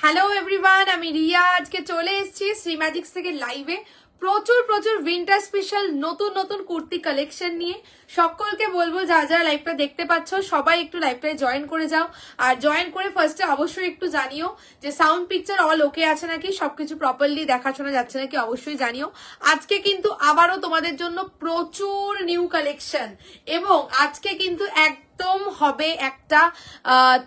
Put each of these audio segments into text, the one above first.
Hello everyone, আমি রিয়া। আজকে চলে এসেছি শ্রী ম্যাজিক্স থেকে লাইভে প্রচুর প্রচুর উইন্টার স্পেশাল নতুন নতুন কুর্তি কালেকশন নিয়ে। সকলকে বলবো যারা যারা লাইভটা দেখতে পাচ্ছ সবাই একটু লাইভটায় জয়েন করে যাও। আর জয়েন করে ফার্স্টে অবশ্যই একটু জানিও যে সাউন্ড পিকচার অল ওকে আছে নাকি, সবকিছু প্রপারলি দেখাশোনা যাচ্ছে নাকি, অবশ্যই জানিও। আজকে কিন্তু আবারও তোমাদের জন্য প্রচুর নিউ কালেকশন, এবং আজকে কিন্তু একদম হবে একটা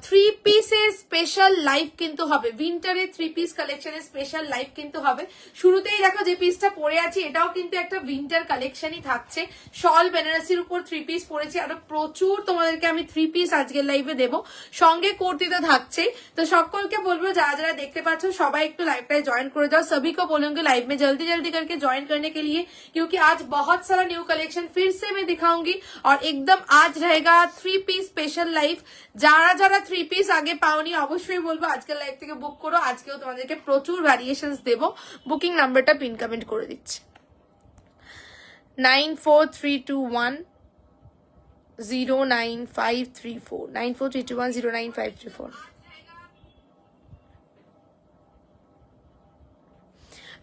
3 পিসের স্পেশাল লাইভ কিন্তু হবে। উইন্টারের 3 পিস কালেকশনের স্পেশাল লাইভ কিন্তু হবে। শুরুতেই দেখো যে পিসটা পরে আছি, এটাও কিন্তু একটা উইন্টার কালেকশনই থাকছে। শল বেনারসির উপর 3 পিস পরেছি, আরো প্রচুর তোমাদেরকে আমি 3 পিস আজকের লাইভে দেবো, সঙ্গে কুর্তি তো থাকছেই। তো সকলকে বলবো যারা যারা দেখতে পাচ্ছ সবাই একটু লাইভটায় জয়েন করে जाओ। सभी को बोलूंगी लाइव में जल्दी जल्दी करके ज्वाइन करने के लिए, क्योंकि आज बहुत सारा न्यू कलेक्शन फिर से मैं दिखाऊंगी। और एकदम आज रहेगा 3 পিস স্পেশাল লাইভ। যারা যারা 3 পিস আগে পাওনি অবশ্যই বলবো আজকের লাইভ থেকে বুক করো। আজকেও তোমাদেরকে প্রচুর ভ্যারিয়েশনস দেবো। বুকিং নাম্বারটা পিন কমেন্ট করে দিচ্ছি, 9432109534, 9432109534।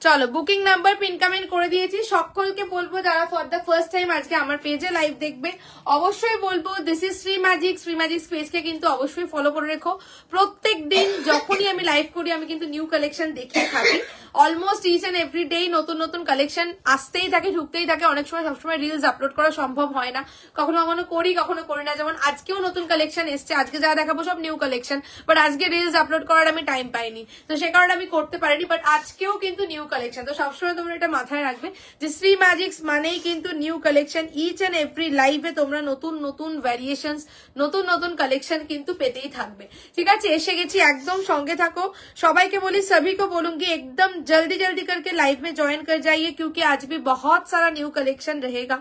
চলো বুকিং নাম্বার পিন কমেন্ট করে দিয়েছি। সকলকে বলবো যারা ফর দ্য ফার্স্ট টাইম আজকে আমার পেজে লাইভ দেখবে অবশ্যই বলবো this is Shri magics. Shri magics পেজকে কিন্তু অবশ্যই ফলো করে রেখো। প্রত্যেক দিন যখনই আমি লাইভ করি আমি কিন্তু নিউ কালেকশন দেখিয়ে থাকি। Almost each and every day নতুন নতুন কালেকশন আসতেই থাকে, ঢুকতেই থাকে। অনেক সময় সবসময় রিলস আপলোড করা সম্ভব হয় না, কখনো কখনো করি কখনো করি না। যেমন আজকেও নতুন কালেকশন এসছে, আজকে যা দেখাবো সব নিউ কালেকশন, বাট আজকে রিলস আপলোড করার আমি টাইম পাইনি, তো সে কারণে আমি করতে পারিনি। বাট আজকেও কিন্তু নিউ কালেকশন, তো সবসময় তোমরা এটা মাথায় রাখবে যে শ্রী ম্যাজিক্স মানেই কিন্তু new collection. Each and every লাইভে তোমরা নতুন নতুন ভ্যারিয়েশনস, নতুন নতুন কালেকশন কিন্তু পেতেই থাকবে। ঠিক আছে, এসে গেছি, একদম সঙ্গে থাকো। সবাইকে বলি सभी को बोलूंगी एकदम जल्दी जल्दी करके लाइव में ज्वाइन कर जाइए, क्योंकि आज भी बहुत सारा न्यू कलेक्शन रहेगा।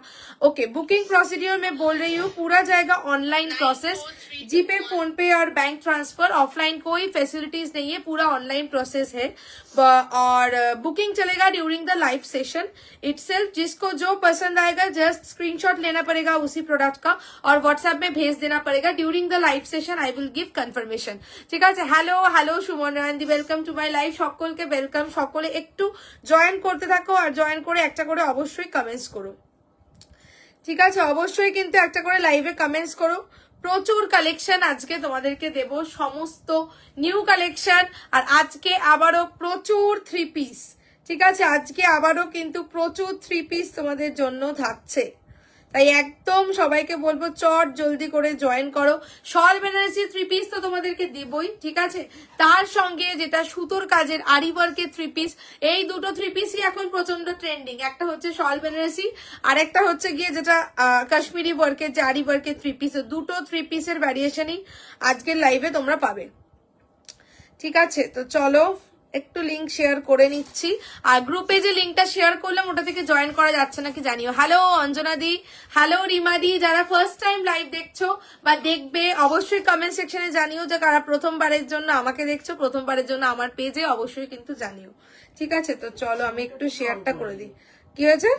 ओके, बुकिंग प्रोसीड्यूर में बोल रही हूँ, पूरा जाएगा ऑनलाइन प्रोसेस, जीपे, फोन पे और बैंक ट्रांसफर। ऑफलाइन कोई फैसिलिटीज नहीं है, पूरा ऑनलाइन प्रोसेस है। और बुकिंग चलेगा during the live session itself. जिसको जो पसंद आएगा जस्ट स्क्रीनशॉट लेना पड़ेगा उसी प्रोडक्ट का और व्हाट्सएप में भेज देना पड़ेगा। During the live session I will give confirmation. ঠিক আছে, হ্যালো হ্যালো সুমন রায়ন্দি, ওয়েলকাম টু মাই লাইভ। সকলকে ওয়েলকাম, সকলে একটু জয়েন করতে থাকো আর জয়েন করে একটা করে অবশ্যই কমেন্টস করো। ঠিক আছে, অবশ্যই কিন্তু একটা করে লাইভে কমেন্টস করো। প্রচুর কালেকশন আজকে তোমাদেরকে দেব, সমস্ত নিউ কালেকশন। আর আজকে আবারও প্রচুর 3 পিস। ঠিক আছে, আজকে আবারও কিন্তু প্রচুর 3 পিস তোমাদের জন্য থাকছে, তাই একদম সবাইকে বলবো চট জলদি করে জয়েন করো। শল বেনারসি 3 পিস তো তোমাদেরকে দেবই, ঠিক আছে, তার সঙ্গে যেটা সুতোর কাজের আরি ওয়ার্কের 3 পিস, এই দুটো 3 পিসই এখন প্রচন্ড ট্রেন্ডিং। একটা হচ্ছে শল বেনারসি আর একটা হচ্ছে গিয়ে যেটা কাশ্মীরি ওয়ার্কের যে আরি ওয়ার্কের 3 পিস। দুটো 3 পিসের ভ্যারিয়েশনই আজকের লাইভে তোমরা পাবে। ঠিক আছে, তো চলো একটু লিঙ্ক শেয়ার করে নিচ্ছি। আর গ্রুপে যে লিঙ্কটা শেয়ার করলাম ওটা থেকে জয়েন করা যাচ্ছে নাকি জানিও। হ্যালো অঞ্জনা দি, হ্যালো রিমা দি। যারা ফার্স্ট টাইম লাইভ দেখছো বা দেখবে অবশ্যই কমেন্ট সেকশনে জানিও যে কারা প্রথমবারের জন্য আমাকে দেখছো, প্রথমবারের জন্য আমার পেজে অবশ্যই কিন্তু জানিও। ঠিক আছে, তো চলো আমি একটু শেয়ারটা করে দিই। কি হয়েছে?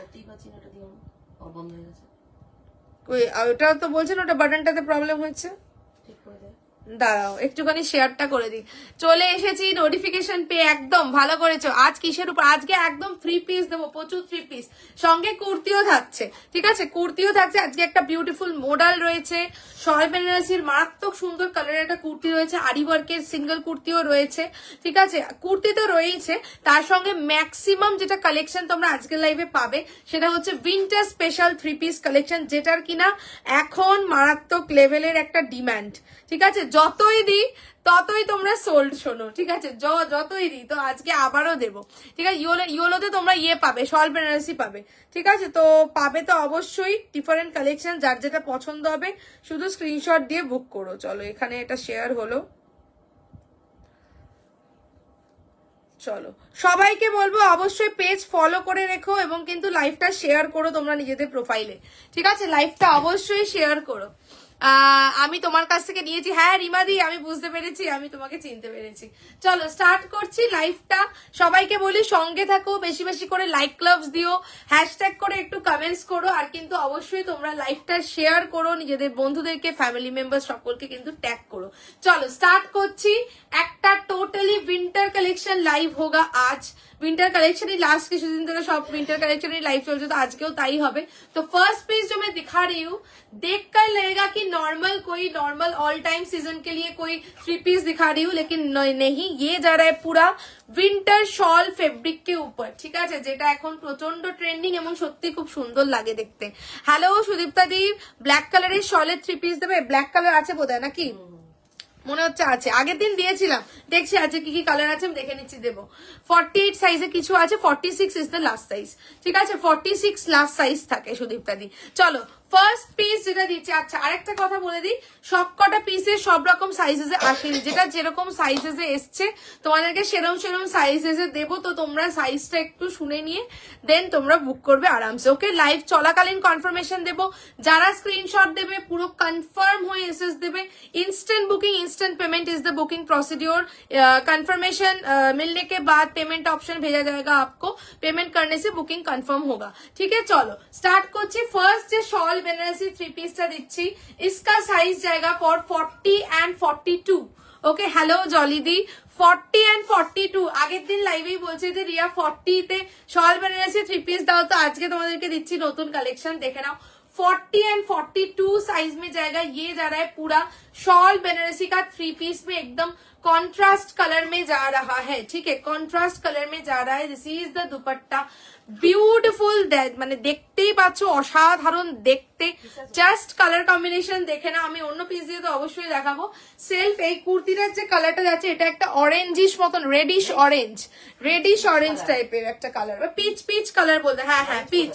ওটা তো বলছেন ওটা বাটনটাতে প্রবলেম হচ্ছে, দাঁড়াও একটুখানি শেয়ারটা করে দিই। চলে এসেছি নোটিফিকেশন পেয়ে, একদম ভালো করেছো। আজ কিসের উপর? আজকে একদম 3 পিস দেবো, প্রচুর 3 পিস, সঙ্গে কুর্তিও থাকছে। ঠিক আছে, কুর্তিও থাকছে। আজকে একটা বিউটিফুল মডেল রয়েছে, শল বেনারসির মারাত্মক সুন্দর কালারের একটা কুর্তি রয়েছে, আরি ওয়ার্কের সিঙ্গেল কুর্তিও রয়েছে। ঠিক আছে, কুর্তি তো রয়েছে, তার সঙ্গে ম্যাক্সিমাম যেটা কালেকশন তোমরা আজকের লাইভে পাবে সেটা হচ্ছে উইন্টার স্পেশাল 3 পিস কালেকশন, যেটার কিনা এখন মারাত্মক লেভেলের একটা ডিমান্ড। ঠিক আছে, যতই দিই ততই তোমরা সোল্ড শোনো। ঠিক আছে, যতই দিই, তো আজকে আবারও দেবো। ঠিক আছে, ইয়োলোতে তোমরা পাবে, শল বেনারসি পাবে। ঠিক আছে, তো পাবে তো অবশ্যই ডিফারেন্ট কালেকশন, যার যেটা পছন্দ হবে শুধু স্ক্রিনশট দিয়ে বুক করো। চলো এখানে এটা শেয়ার হলো। চলো সবাইকে বলবো অবশ্যই পেজ ফলো করে রেখো এবং কিন্তু লাইভটা শেয়ার করো তোমরা নিজেদের প্রোফাইলে। ঠিক আছে, লাইভটা অবশ্যই শেয়ার করো। আমি তোমার কাছ থেকে নিয়েছি, হ্যাঁ রিমাদি আমি বুঝতে পেরেছি, আমি তোমাকে চিনতে পেরেছি। চলো স্টার্ট করছি লাইভটা। সবাইকে বলি সঙ্গে থাকো, বেশি বেশি করে লাইক ক্লাবস দিও, হ্যাশট্যাগ করে একটু কমেন্টস করো, আর কিন্তু অবশ্যই তোমরা লাইভটা শেয়ার করো, নিজেদের বন্ধুদেরকে, ফ্যামিলি মেম্বার সকলকে কিন্তু ট্যাগ করো। চলো স্টার্ট করছি, একটা টোটালি विंटर कलेक्शन लाइव होगा आज। विंटर कलेक्शन ही लास्ट के दिन तक सब विंटर कलेक्शन ही लाइव चल, तो आज के ताई হবে। तो फर्स्ट पीस जो मैं दिखा रही हूँ देखकर लगेगा कि नॉर्मल कोई नॉर्मल ऑल टाइम सीजन के लिए कोई 3 पीस दिखा रही हूँ, लेकिन नहीं, ये जा रहा है पूरा विंटर शॉल फैब्रिक के ऊपर, ঠিক আছে, যেটা এখন প্রচন্ড ট্রেন্ডিং এবং সত্যি খুব সুন্দর লাগে দেখতে। হ্যালো সুদীপ্তা দি, ব্ল্যাক কালারের শলের 3 পিস দেবে? ব্ল্যাক কালার আছে বোধহয় নাকি, মনে হচ্ছে আছে, আগের দিন দিয়েছিলাম, দেখছি আছে কি কি কালার আছে, আমি দেখে নিচ্ছি দেবো। 48 সাইজে কিছু আছে, 46 ইজ দ্য লাস্ট সাইজ, ঠিক আছে, 46 লাস্ট সাইজ থাকে সুদীপ্তা দি। চলো ফার্স্ট পিস যেটা দিচ্ছি। আচ্ছা আরেকটা কথা বলে দিই, সবকটা পিসে সব রকম সাইজেসে আসেনি, যেটা যেরকম সাইজেসে এসছে তোমাদেরকে সেরকম সাইজেসে দেবো, তো তোমরা সাইজটা একটু শুনে নিয়ে দেন তোমরা বুক করবে আরামসে। ওকে, লাইভ চলাকালীন কনফার্মেশন দেবো, যারা স্ক্রিনশট দেবে পুরো কনফার্ম হয়ে এসএস দেবে। Instant booking instant payment is the booking procedure. Confirmation मिलने के बाद पेमेंट ऑप्शन भेजा जाएगा आपको, पेमेंट करने से बुकिंग कंफर्म होगा, ठीक है। चलो स्टार्ट করছি। ফার্স্ট যে শল বেনারসি 3 পিসটা দিচ্ছি, इसका साइज जाएगा फॉर 40 and 42। ওকে, হ্যালো জলিদি, 40 and 42 আগের দিন লাইভেই বলছে যে রিয়া 40 তে শল বেনারসি 3 পিস দাও, তো আজকে তোমাদেরকে দিচ্ছি নতুন কালেকশন, দেখে নাও। 40 and 42 साइज में जाएगा, ये जा रहा है पूरा शॉल बेनारसी का 3 पीस में एकदम कॉन्ट्रास्ट कलर में जा रहा है, ठीक है, कॉन्ट्रास्ट कलर में जा रहा है। This is the dupatta, beautiful, মানে দেখতেই পাচ্ছ অসাধারণ দেখতে, জাস্ট কালার কম্বিনেশন দেখে না। আমি অন্য পিস দিয়ে তো অবশ্যই দেখাবো। সেলফ এই কুর্তিটার যে কালারটা যাচ্ছে এটা একটা অরেঞ্জিশ মতন, রেডিশ অরেঞ্জ টাইপের একটা কালার, বা পিচ কালার বলতে, হ্যাঁ পিচ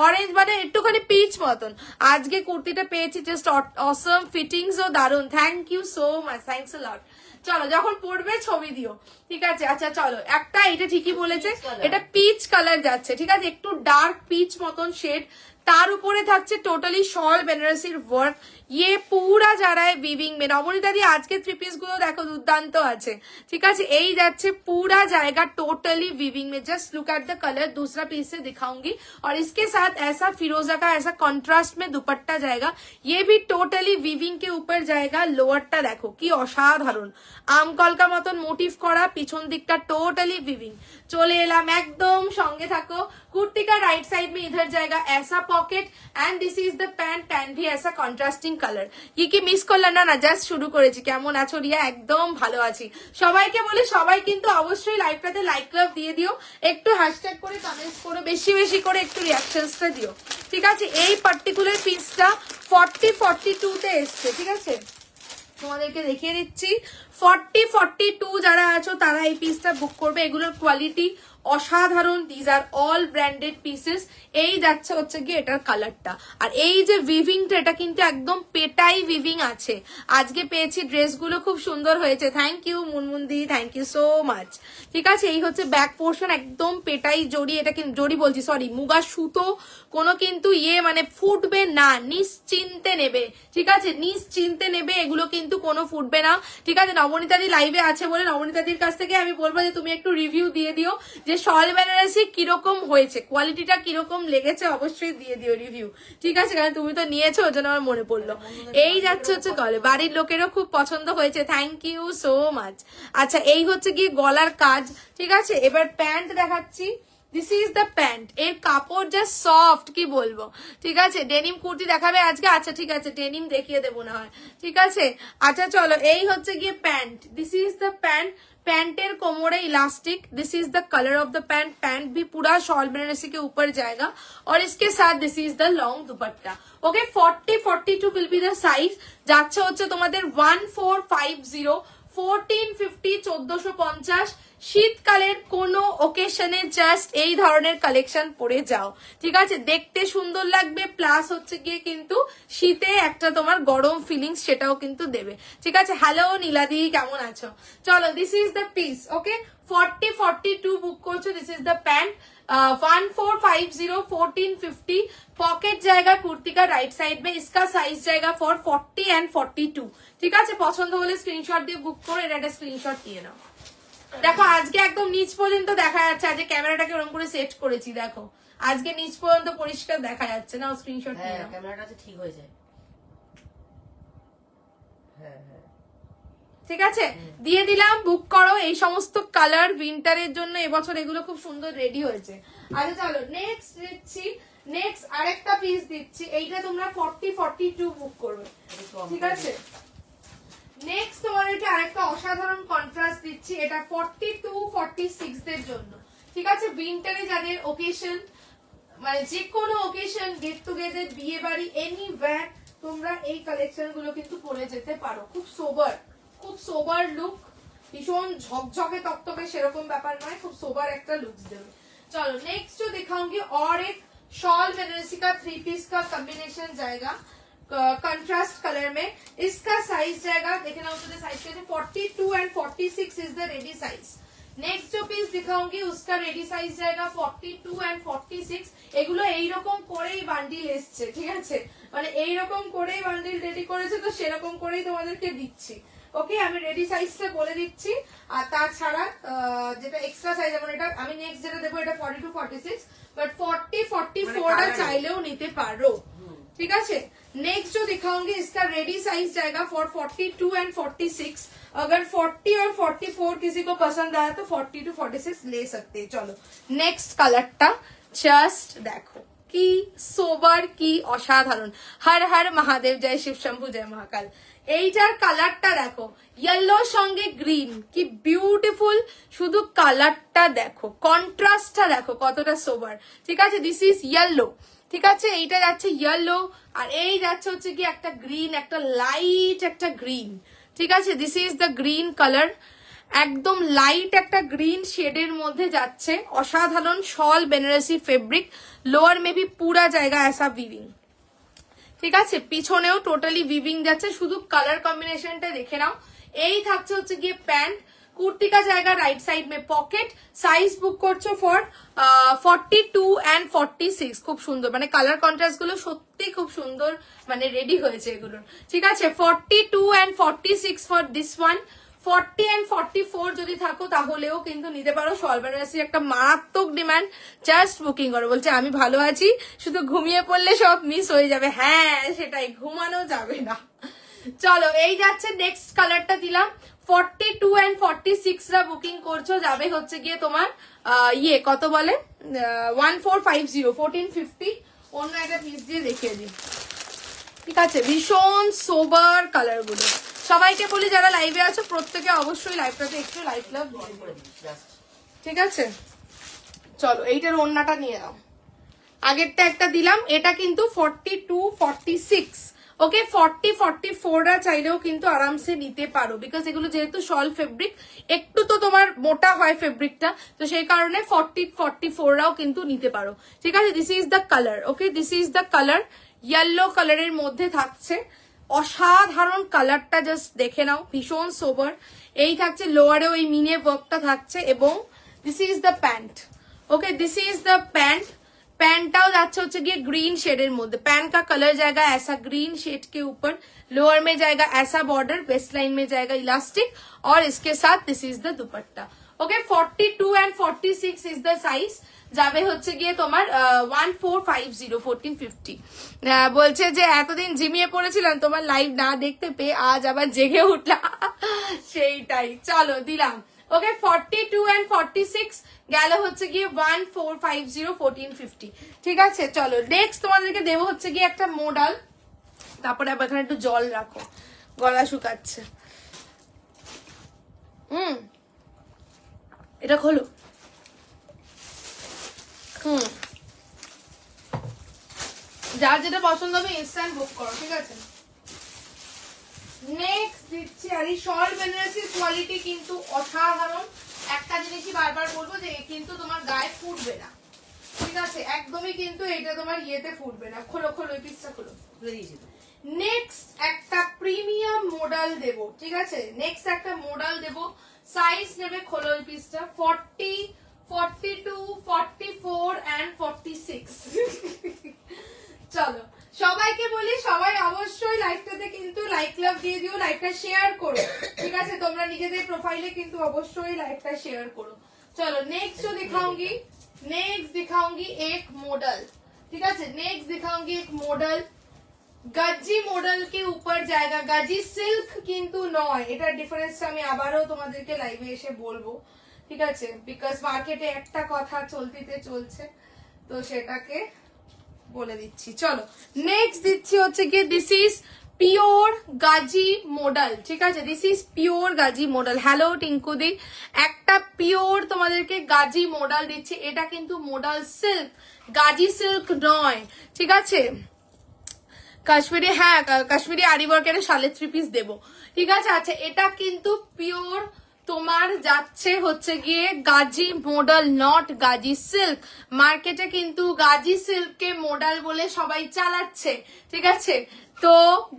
অরেঞ্জ, মানে একটুখানি পিচ মতন। আজকে কুর্তিটা পেয়েছি জাস্ট অসম, ফিটিংস ও দারুন, thank you so much, thanks a lot. চলো যখন পড়বে ছবি দিও, ঠিক আছে। আচ্ছা চলো, একটা এটা ঠিকই বলেছে, এটা পিচ কালার যাচ্ছে, ঠিক আছে, একটু ডার্ক পিচ মতন শেড, তার উপরে থাকছে টোটালি শল বেনারসির ওয়ার্ক। ये पूरा जा रहा है वीविंग में। নবনীতা দি আজকে 3 পিস গুলো দেখো দুর্দান্ত আছে, ঠিক আছে, এই যাচ্ছে पूरा जाएगा टोटली वीविंग में। Just look at the colour, दूसरा पीस से दिखाऊंगी, और इसके साथ ऐसा फिरोजा का ऐसा कॉन्ट्रास्ट में दुपट्टा जाएगा, ये भी टोटली वीविंग के ऊपर जाएगा। लोअरটা দেখো কি অসাধারণ, আমকলকা মতন মোটিভ করা, পিছন দিকটা টোটালি वीविंग। চলে এলাম একদম সঙ্গে থাকো। कुर्ती का राइट साइड में इधर जाएगा ऐसा pocket, and this is the pant भी ऐसा कॉन्ट्रास्टिंग কালার। কি কি মিস করলেন না, জাস্ট শুরু করেছি। কেমন আছো রিয়া? একদম ভালো আছি। সবাইকে বলি সবাই কিন্তু অবশ্যই লাইভটাতে লাইক লাভ দিয়ে দিও, একটু হ্যাশট্যাগ করে কমেন্টস করো, বেশি করে একটু রিঅ্যাকশনসটা দিও, ঠিক আছে। এই পার্টিকুলার পিসটা 40-42 তে এসছে, ঠিক আছে, তোমাদেরকে দেখিয়ে দিচ্ছি। 40-42 যারা আছো তারা এই পিসটা বুক করবে, এগুলোর কোয়ালিটি অসাধারণ। These are all branded pieces. এই যাচ্ছে হচ্ছে গিয়ে এটার কালারটা, আর এই যে উইভিংটা এটা কিন্তু একদম পেটাই উইভিং আছে। আজকে পেয়েছি ড্রেসগুলো খুব সুন্দর হয়েছে, থ্যাংক ইউ মুনমুন্দি, থ্যাংক ইউ সো মাচ, ঠিক আছে। এই হচ্ছে ব্যাক পোর্শন, একদম পেটাই জড়ি, এটা কিন্তু জড়ি বলছি সরি, মুগা সুতো, কোনো কিন্তু মানে ফুটবে না, নিশ্চিন্তে নেবে, ঠিক আছে, নিশ্চিন্তে নেবে, এগুলো কিন্তু কোনো ফুটবে না, ঠিক আছে। নবনীতাদি লাইভে আছে বলে নবনীতাদির কাছ থেকে আমি বলবো যে তুমি একটু রিভিউ দিয়ে দিও যে শল বেনারসি কিরকম হয়েছে, কোয়ালিটিটা কিরকম লেগেছে, অবশ্যই দিয়ে দিও রিভিউ, ঠিক আছে, কারণ তুমি তো নিয়েছো ওই জন্য আমার মনে পড়লো। এই যাচ্ছে হচ্ছে গলে, বাড়ির লোকেরও খুব পছন্দ হয়েছে, থ্যাংক ইউ সো মাচ। আচ্ছা এই হচ্ছে গিয়ে গলার কাজ, ঠিক আছে। এবার প্যান্ট দেখাচ্ছি, দিস ইজ দ্য প্যান্ট, এর কাপড় যা সফট কি বলবো, ঠিক আছে। ডেনিম কুর্তি দেখাবে আজকে, আচ্ছা ঠিক আছে, ডেনিম দেখিয়ে দেবো না হয়, ঠিক আছে। আচ্ছা চলো, এই হচ্ছে গিয়ে pant, this is the pant, पैंटेर कोमोड़े elastic, this is the colour of the pant, pant भी पूरा शॉल बेनारसी के ऊपर जाएगा, और इसके साथ this is the long dupatta. Okay, 40-42 will be the size. যাচ্ছে হচ্ছে তোমাদের 1450, 1450, 1450। শীতকালের কোনো ওকেশনে জাস্ট এই ধরনের কালেকশন পরে যাও, ঠিক আছে, দেখতে সুন্দর লাগবে, প্লাস হচ্ছে গিয়ে কিন্তু শীতে একটা তোমার গরম ফিলিংস সেটাও কিন্তু দেবে, ঠিক আছে। হ্যালো নীলাদি, কেমন আছো? চলো, দিস ইজ দ্য পিস। ওকে, 40-42 বুক করছো, this is the pant, 1450, 1450। Pocket जाएगा कुर्ती का राइट साइड में, इसका साइज जाएगा फॉर 40 and 42, ঠিক আছে। পছন্দ হলে স্ক্রিনশট দিয়ে বুক করে এটা একটা স্ক্রিনশট নিয়ে নাও। দেখো আজকে একদম নিচ পর্যন্ত দেখা যাচ্ছে, আজকে ক্যামেরাটাকে ওরকম করে সেট করেছি, দেখো আজকে নিচ পর্যন্ত পরিষ্কার দেখা যাচ্ছে না, স্ক্রিনশট নিয়ে নাও, ক্যামেরাটা ঠিক হয়ে যায়, ঠিক আছে, দিয়ে দিলাম, বুক করো। এই সমস্ত কালার উইন্টারের জন্য এবছর এগুলো খুব সুন্দর রেডি হয়েছে। আচ্ছা চলো নেক্সট দিচ্ছি, নেক্সট আরেকটা পিস দিচ্ছি, এইটা তোমরা 40-42 বুক করবে, ঠিক আছে। নেক্সট তোমার এটা আরেকটা অসাধারণ কন্ট্রাস্ট দিচ্ছি, এটা 42-46 দের জন্য, ঠিক আছে। উইন্টারে যাদের ওকেশন, মানে যে কোনো ওকেশন, গেট টুগেদার, বিয়ে বাড়ি, এনিওয়্যার, তোমরা এই কালেকশন গুলো কিন্তু পরে যেতে পারো। খুব সোবার লুক, ভীষণ ঝকঝকে তকতকে সেরকম ব্যাপার নয়, খুব সোবার একটা लुक्स देवे। चलो नेक्स्ट जो दिखाऊंगी और एक शॉल बेनारसी का 3 पीस का कॉम्बिनेशन जाएगा कंट्रास्ट कलर में। इसका साइज जाएगा, देखे ना उसके साइज कैसे, 42 and 46 is the ready size. Next जो पीस दिखाऊंगी उसका रेडी साइज जाएगा 42 एंड 46। এগুলো এইরকম করেই বান্ডিল এসছে, ঠিক আছে, মানে এইরকম করেই বান্ডিল রেডি করেছে, তো সেরকম করেই তোমাদেরকে দিচ্ছি। ওকে, আমি রেডি সাইজটা বলে দিচ্ছি। আর তাছাড়া যেটা এক্সট্রা সাইজ, যেমন এটা আমি নেক্সট যেটা দেবো এটা 42-46, বাট 40-44টা চাইলেও নিতে পারো, ठीक है। नेक्स्ट जो दिखाऊंगी इसका रेडी साइज जाएगा फॉर 42 एंड 46। अगर 40 और 44 किसी को पसंद आया तो 40-46 ले सकते हैं। चलो नेक्स्ट कलरটা জাস্ট দেখো কি সোবার, কি অসাধারণ। হর হর মহাদেব, জয় শিব শম্ভু, জয় মহাকাল। এইটার কালারটা দেখো, ইয়েলোর সঙ্গে গ্রিন, কি বিউটিফুল। শুধু কালারটা দেখো, কন্ট্রাস্টটা দেখো কতটা সোবার, ঠিক আছে। দিস ইজ ইয়েলো, ঠিক আছে, এইটা যাচ্ছে ইয়েলো, আর এই যাচ্ছে হচ্ছে কি একটা গ্রিন, একটা লাইট একটা গ্রিন, ঠিক আছে। This is the green colour, একদম লাইট একটা গ্রিন শেডের মধ্যে যাচ্ছে, অসাধারণ। শল বেনারসি ফেব্রিক, লোয়ার মে ভি পুরা জায়গা ऐसा वीविंग, ঠিক আছে, পিছনেও টোটালি উইভিং যাচ্ছে। শুধু কালার কম্বিনেশনটা দেখে নাও। এই থাকছে হচ্ছে গিয়ে প্যান্ট, কুর্তি কা জায়গা রাইট সাইড মে পকেট। সাইজ বুক করছো ফর 42 एंड 46। খুব সুন্দর, মানে কালার কন্ট্রাস্ট গুলো সত্যি খুব সুন্দর, মানে রেডি হয়েছে এগুলো, ঠিক আছে। 42 and 46 for this one. 40 and 44 যদি থাকো তাহলেও কিন্তু নিতে পারো। শল বেনারসি একটা মারাত্মক ডিমান্ড, জাস্ট বুকিং করো। বলছে আমি ভালো আছি, শুধু ঘুমিয়ে পড়লে সব মিস হয়ে যাবে। হ্যাঁ সেটাই, ঘুমানো যাবে না। চলো এই যাচ্ছে নেক্সট কালারটা দিলাম। 42 एंड 46 রা বুকিং করছো, যাবে হচ্ছে গিয়ে তোমার ইয়ে কত বলে 1450 1450। অন্য একটা পিস দিয়ে দেখিয়ে দিই, ঠিক আছে। ভীষণ সোবার কালার গুলো। সবাইকে বলি যারা লাইভে আছো প্রত্যেকে অবশ্যই লাইভটাতে একটু লাইক লাভ দিয়ে দিও, ঠিক আছে। চলো এইটার ওন্নাটা নিয়ে নাও। আগেরটা একটা দিলাম, এটা কিন্তু 42-46। ওকে, 40-44 রা চাইলেও কিন্তু আরামসে নিতে পারো, বিকজ এগুলো যেহেতু শল ফেব্রিক, একটু তো তোমার মোটা হয় ফেব্রিকটা, তো সেই কারণে 40-44 রাও কিন্তু নিতে পারো, ঠিক আছে। This is the colour, okay, this is the colour. Yellow কালারের মধ্যে থাকছে, অসাধারণ কালারটা জাস্ট দেখে নাও, ভীষণ সোবার। এই থাকছে লোয়ারে ওই মিনে ওয়ার্কটা থাকছে, এবং this is the pant. Okay, this is the pant. पैंटটাও যাচ্ছে হচ্ছে গিয়ে ग्रीन शेडेर मध्य। पैंट का कलर जाएगा ऐसा ग्रीन शेड के ऊपर, लोअर में जाएगा ऐसा बॉर्डर, वेस्ट लाइन में जाएगा इलास्टिक, और इसके साथ this is the dupatta. Okay, 42 and 46 is the size. যাবে হচ্ছে গিয়ে তোমার 1450 1450। বলছে যে এতদিন জিমিয়ে পড়েছিলাম তোমার লাইভ না দেখতে পেয়ে, আজ আবার জেগে উঠলাম। সেইটাই, চলো দিলাম। ওকে, 42 एंड 46 গেল হচ্ছে গিয়ে 1450 1450, ঠিক আছে। চলো নেক্সট তোমাদেরকে দেবো হচ্ছে গিয়ে একটা মডেল। তারপরে আবার এখানে একটু জল রাখো, গলা শুকাচ্ছে। এটা খোলো। যার যেটা পছন্দ হবে ইনস্ট্যান্ট বুক করো, ঠিক আছে। নেক্সট দিচ্ছি, আর এই শল বেনারসির কোয়ালিটি কিন্তু অসাধারণ। একটা জিনিসই বারবার বলবো যে কিন্তু তোমার গায়ে ফুটবে না, ঠিক আছে, একদমই কিন্তু এটা তোমার ইয়েতে ফুটবে না। খোলো খোলো, এই পিসটা খোলো। নেক্সট একটা প্রিমিয়াম মডেল দেব, ঠিক আছে। নেক্সট একটা মডেল দেব, সাইজ নেবে, খোলো এই পিসটা, 40 42 44 एंड 46। চলো সবাইকে বলি, সবাই অবশ্যই লাইভটাতে কিন্তু লাইক লাভ দিয়ে দিও, লাইভটা শেয়ার করো, ঠিক আছে। তোমরা নিজেদের প্রোফাইলে কিন্তু অবশ্যই লাইভটা শেয়ার করো। চলো नेक्स्ट जो दिखाऊंगी, नेक्स्ट दिखाऊंगी एक मॉडल, ठीक है। नेक्स्ट दिखाऊंगी एक मॉडल, গাজি মডেল কে উপর জায়গা, গাজি সিল্ক কিন্তু নয়, এটা ডিফারেন্স আমি আবারও তোমাদেরকে লাইভে এসে বলবো, ঠিক আছে, বিকজ মার্কেটে একটা কথা চলছে, তো সেটাকে বলে দিচ্ছি। চলো নেক্সট দিচ্ছি হচ্ছে কি, this is pure Gaji model, ঠিক আছে, this is pure Gaji model. Hello টিঙ্কুদি, একটা পিওর তোমাদেরকে গাজি মডেল দিচ্ছি, এটা কিন্তু মডেল সিল্ক, গাজি সিল্ক নয়, ঠিক আছে। কাশ্মীরি, হ্যাঁ কাশ্মীরি আরি ওয়ার্কের শালে 3 পিস দেবো, ঠিক আছে। আচ্ছা এটা কিন্তু পিওর তোমার যাচ্ছে হচ্ছে গিয়ে Gazi model, not Gazi silk. মার্কেটে কিন্তু গাজি সিল্ককে মডেল বলে সবাই চালাচ্ছে, ঠিক আছে। তো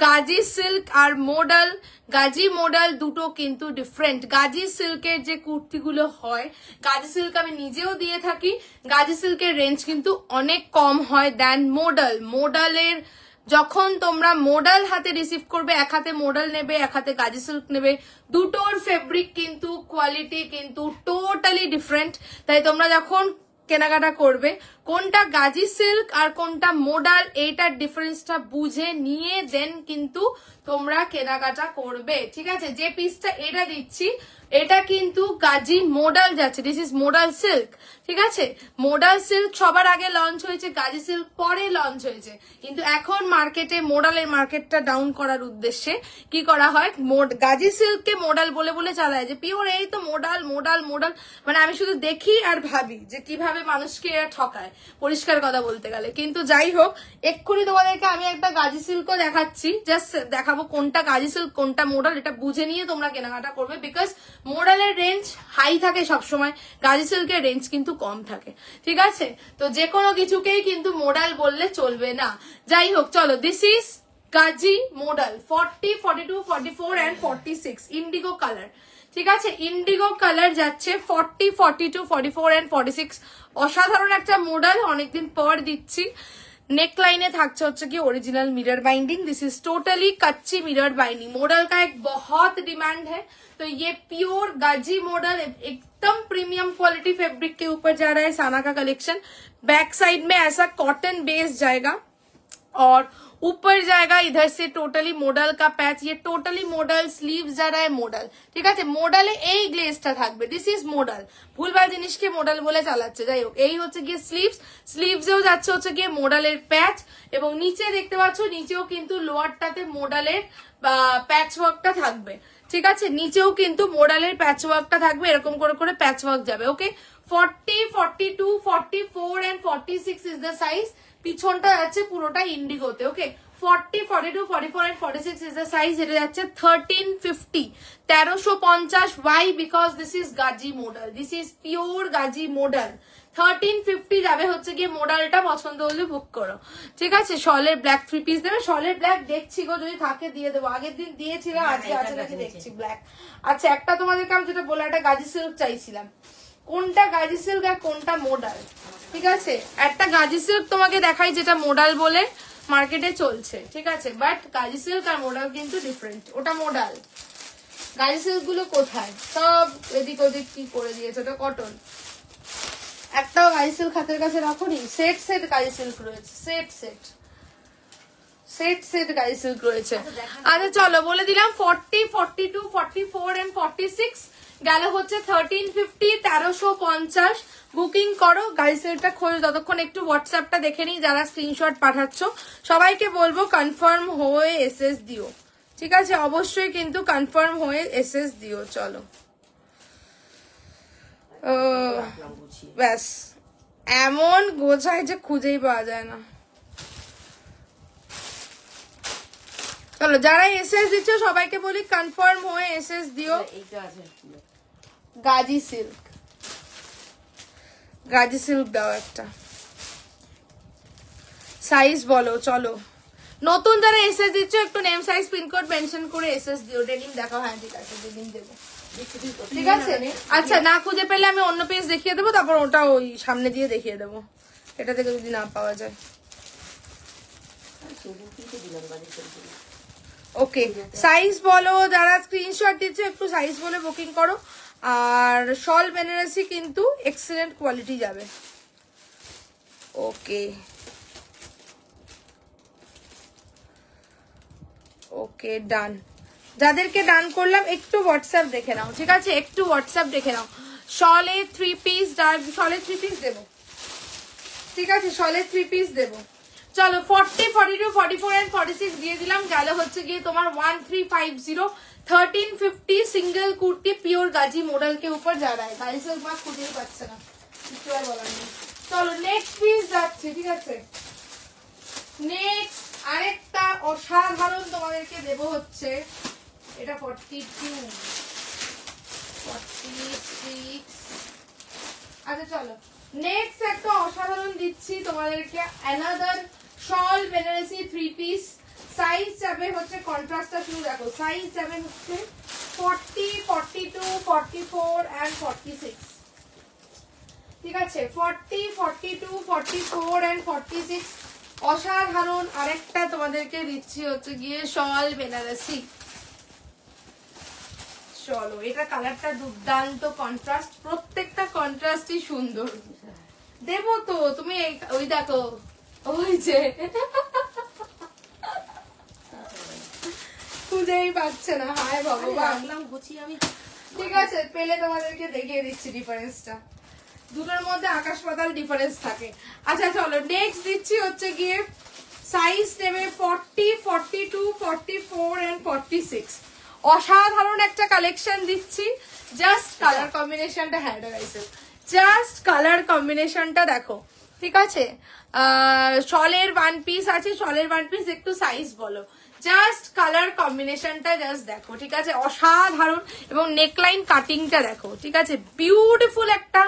গাজি সিল্ক আর মডেল, গাজি মডেল দুটো কিন্তু ডিফারেন্ট। গাজি সিল্কের যে কুর্তিগুলো হয়, গাজি সিল্ক আমি নিজেও দিয়ে থাকি, গাজি সিল্কের রেঞ্জ কিন্তু অনেক কম হয় দেন মডেল। মডেলের যখন তোমরা মডেল হাতে রিসিভ করবে, এক হাতে মডেল নেবে, এক হাতে গাজি সিল্ক নেবে, দুটোর ফেব্রিক কিন্তু কোয়ালিটি কিন্তু টোটালি ডিফারেন্ট। তাই তোমরা যখন কেনাকাটা করবে কোনটা গাজি সিল্ক আর কোনটা মডেল, এইটার ডিফারেন্সটা বুঝে নিয়ে দেন কিন্তু তোমরা কেনাকাটা করবে, ঠিক আছে। যে পিসটা এটা দিচ্ছি এটা কিন্তু গাজি মডেল যাচ্ছে, দিস ইজ মডেল সিল্ক, ঠিক আছে। মডেল সিল্ক সবার আগে লঞ্চ হয়েছে, গাজি সিল্ক পরে লঞ্চ হয়েছে, কিন্তু এখন মার্কেটে মডেলের মার্কেটটা ডাউন করার উদ্দেশ্যে কি করা হয়, গাজি সিল্ককে মডেল বলে বলে চালায়, যে পিওর এই তো মডেল মডেল মডেল। মানে আমি শুধু দেখি আর ভাবি যে কিভাবে মানুষকে এরা ঠকায়, পরিষ্কার কথা বলতে গেলে। কিন্তু যাই হোক, এক্ষুনি তোমাদেরকে আমি একটা গাজি সিল্কও দেখাচ্ছি, জাস্ট দেখাবো কোনটা গাজি সিল্ক কোনটা মডেল, এটা বুঝে নিয়ে তোমরা কেনাকাটা করবে, বিকজ মডেলের রেঞ্জ হাই থাকে সবসময়, গাজি সিল্কের রেঞ্জ কিন্তু কম থাকে, ঠিক আছে। তো যে কোনো কিছুকেই কিন্তু মডেল বললে চলবে না। যাই হোক চলো, this is Gazi model 40, 42, 44 and 46 Indigo colour, ঠিক আছে। ইন্ডিগো কালার যাচ্ছে 40, 42, 44 and 46। অসাধারণ একটা মডেল, অনেকদিন পর দিচ্ছি। नेक लाइने থাকছে হচ্ছে কি original mirror binding, this is totally कच्ची मिरर बाइंडिंग। मॉडल का एक बहुत डिमांड है, तो ये प्योर गाजी मॉडल एकदम प्रीमियम क्वालिटी फैब्रिक के ऊपर जा रहा है साना का कलेक्शन। बैक साइड में ऐसा कॉटन बेस जाएगा और ऊपर जाएगा इधर से टोटली मॉडल का पैच, ये टोटली मॉडल स्लीव जा रहा है मॉडल, ठीक है। मॉडले এই গ্লেজটা থাকবে, দিস ইজ মডেল। ভুলভাল জিনিসকে মডেল বলে চালাচ্ছে, যাই হোক। এই হচ্ছে গিয়ে স্লিভস, স্লিভসেও যাচ্ছে হচ্ছে গিয়ে মডেলের প্যাচ, এবং নিচে দেখতে পাচ্ছ নিচেও কিন্তু লোয়ারটাতে মডেলের প্যাচ ওয়ার্কটা থাকবে, ঠিক আছে। নিচেও কিন্তু মডেলের প্যাচ ওয়ার্কটা থাকবে, এরকম করে করে প্যাচ ওয়ার্ক যাবে, ওকে। 40, 42, 44 and 46 ইজ দ্য সাইজ। পিছনটা যাচ্ছে পুরোটা ইন্ডিগোতে, ওকে। 40, 42, 44 and 46 is the size. এটা যাচ্ছে 1350, 1350। Why? Because this is Gazi model, this is pure Gazi model. 1350 যাবে হচ্ছে গিয়ে মডেলটা, পছন্দ হলে বুক করো, ঠিক আছে। শলের ব্ল্যাক 3 পিস দেবে, শলের ব্ল্যাক দেখছি গো, যদি থাকে দিয়ে দেবো। আগের দিন দিয়েছিলাম, আজকে আছে নাকি দেখছি ব্ল্যাক। আচ্ছা একটা তোমাদেরকে আমি যেটা বলে একটা গাজি সিল্ক চাইছিলাম, কোনটা গাজি সিল্ক আর কোনটা মডেল, ঠিক আছে। একটা গাজি সিল্ক তোমাকে দেখাই যেটা মডেল বলে মার্কেটে চলছে, ঠিক আছে, বাট গাজি সিল্ক আর মডেল কিন্তু ডিফারেন্ট। ওটা মডেল, গাজি সিল্ক গুলো কোথায়, সব এদিক ওদিক কি করে দিয়েছে, ওটা কটন। একটাও গাজি সিল্ক হাতের কাছে রাখুনি, সেট সেট গাজি সিল্ক রয়েছে, set set set set Gazi silk রয়েছে। আচ্ছা চলো বলে দিলাম 40, 42, 44 and 46 গেল হচ্ছে 1350, 1350। বুকিং করো, গাড়ি সেটটা খোঁজ, ততক্ষণ একটু হোয়াটসঅ্যাপটা দেখে নিই যারা স্ক্রিনশট পাঠাচ্ছ। সবাইকে বলবো কনফার্ম হয়ে এসএস দিও, ঠিক আছে, অবশ্যই কিন্তু কনফার্ম হয়ে এসএস দিও। চলো ব্যাস, এমন গোছায় যে খুঁজেই পাওয়া যায় না। চলো যারা এসএস দিচ্ছ সবাইকে বলি কনফার্ম হয়ে এসএস দিও। গাজি সিল্ক, গাজি সিল্ক দাও একটা, সাইজ বলো। চলো নতুন যারা এসএস দিচ্ছ একটু নেম সাইজ পিনকোড মেনশন করে এসএস দিও। ডেনিম দেখাও, হ্যাঁ ঠিক আছে ডেনিম দেবো, ঠিক আছে। আচ্ছা না খুঁজে পেলে আমি অন্য পেজ দেখিয়ে দেবো, তারপর ওটা ওই সামনে দিয়ে দেখিয়ে দেবো, এটা থেকে যদি না পাওয়া যায়। ওকে সাইজ বলো, যারা স্ক্রিনশট দিচ্ছে একটু সাইজ বলে বুকিং করো। আর শল বেনারসি কিন্তু এক্সেলেন্ট কোয়ালিটি যাবে, ওকে। ওকে ডান, যাদেরকে ডান করলাম একটু হোয়াটসঅ্যাপ দেখে নাও, ঠিক আছে, একটু হোয়াটসঅ্যাপ দেখে নাও। শলে 3 পিস, শলে 3 পিস দেবো, ঠিক আছে, শলে 3 পিস দেবো। চলো 40, 42, 44 and 46 দিয়ে দিলাম। গেল হচ্ছে গিয়ে তোমার 1350, 1350 single kurti pure Gaji model के ऊपर जा रहा है। गाइस এর বাদ খুঁজে পাচ্ছে না, কিছু আর বলার নেই। চলো নেক্সট পিস যাচ্ছে, ঠিক আছে। নেক্সট আরেকটা অসাধারণ তোমাদেরকে দেব হচ্ছে, এটা 42, 46। আচ্ছা চলো নেক্সট একটা অসাধারণ দিচ্ছি তোমাদেরকে, অ্যানাদার শল বেনারসি 3 পিস। সাইজ যাবে হচ্ছে, কন্ট্রাস্টটা শুরু দেখো, সাইজ যাবে হচ্ছে 40, 42, 44 and 46, ঠিক আছে, 40, 42, 44 and 46। অসাধারণ আরেকটা তোমাদেরকে দিচ্ছি হচ্ছে গিয়ে শল বেনারসি। চলো এটা কালারটা দুর্দান্ত কন্ট্রাস্ট, প্রত্যেকটা কন্ট্রাস্টই সুন্দর দেবো তো। তুমি ওই দেখো, ওই যে খুঁজেই পাচ্ছে না, হায় ভগবান। ঠিক আছে পেলে তোমাদেরকে দেখিয়ে দিচ্ছি ডিফারেন্সটা, দুটোর মধ্যে আকাশ পাতাল ডিফারেন্স থাকে। আচ্ছা চলো নেক্সট দিচ্ছি হচ্ছে গিয়ে, সাইজ নেবে 40, 42, 44 and 46। অসাধারণ একটা কালেকশন দিচ্ছি, জাস্ট কালার কম্বিনেশনটা, হ্যাঁ গাইস জাস্ট কালার কম্বিনেশনটা দেখো, ঠিক আছে। শলের 1 পিস আছে, শলের 1 পিস, একটু সাইজ বলো, জাস্ট কালার কম্বিনেশনটা জাস্ট দেখো, ঠিক আছে, অসাধারণ। এবং নেকলাইন কাটিংটা দেখো, ঠিক আছে, বিউটিফুল একটা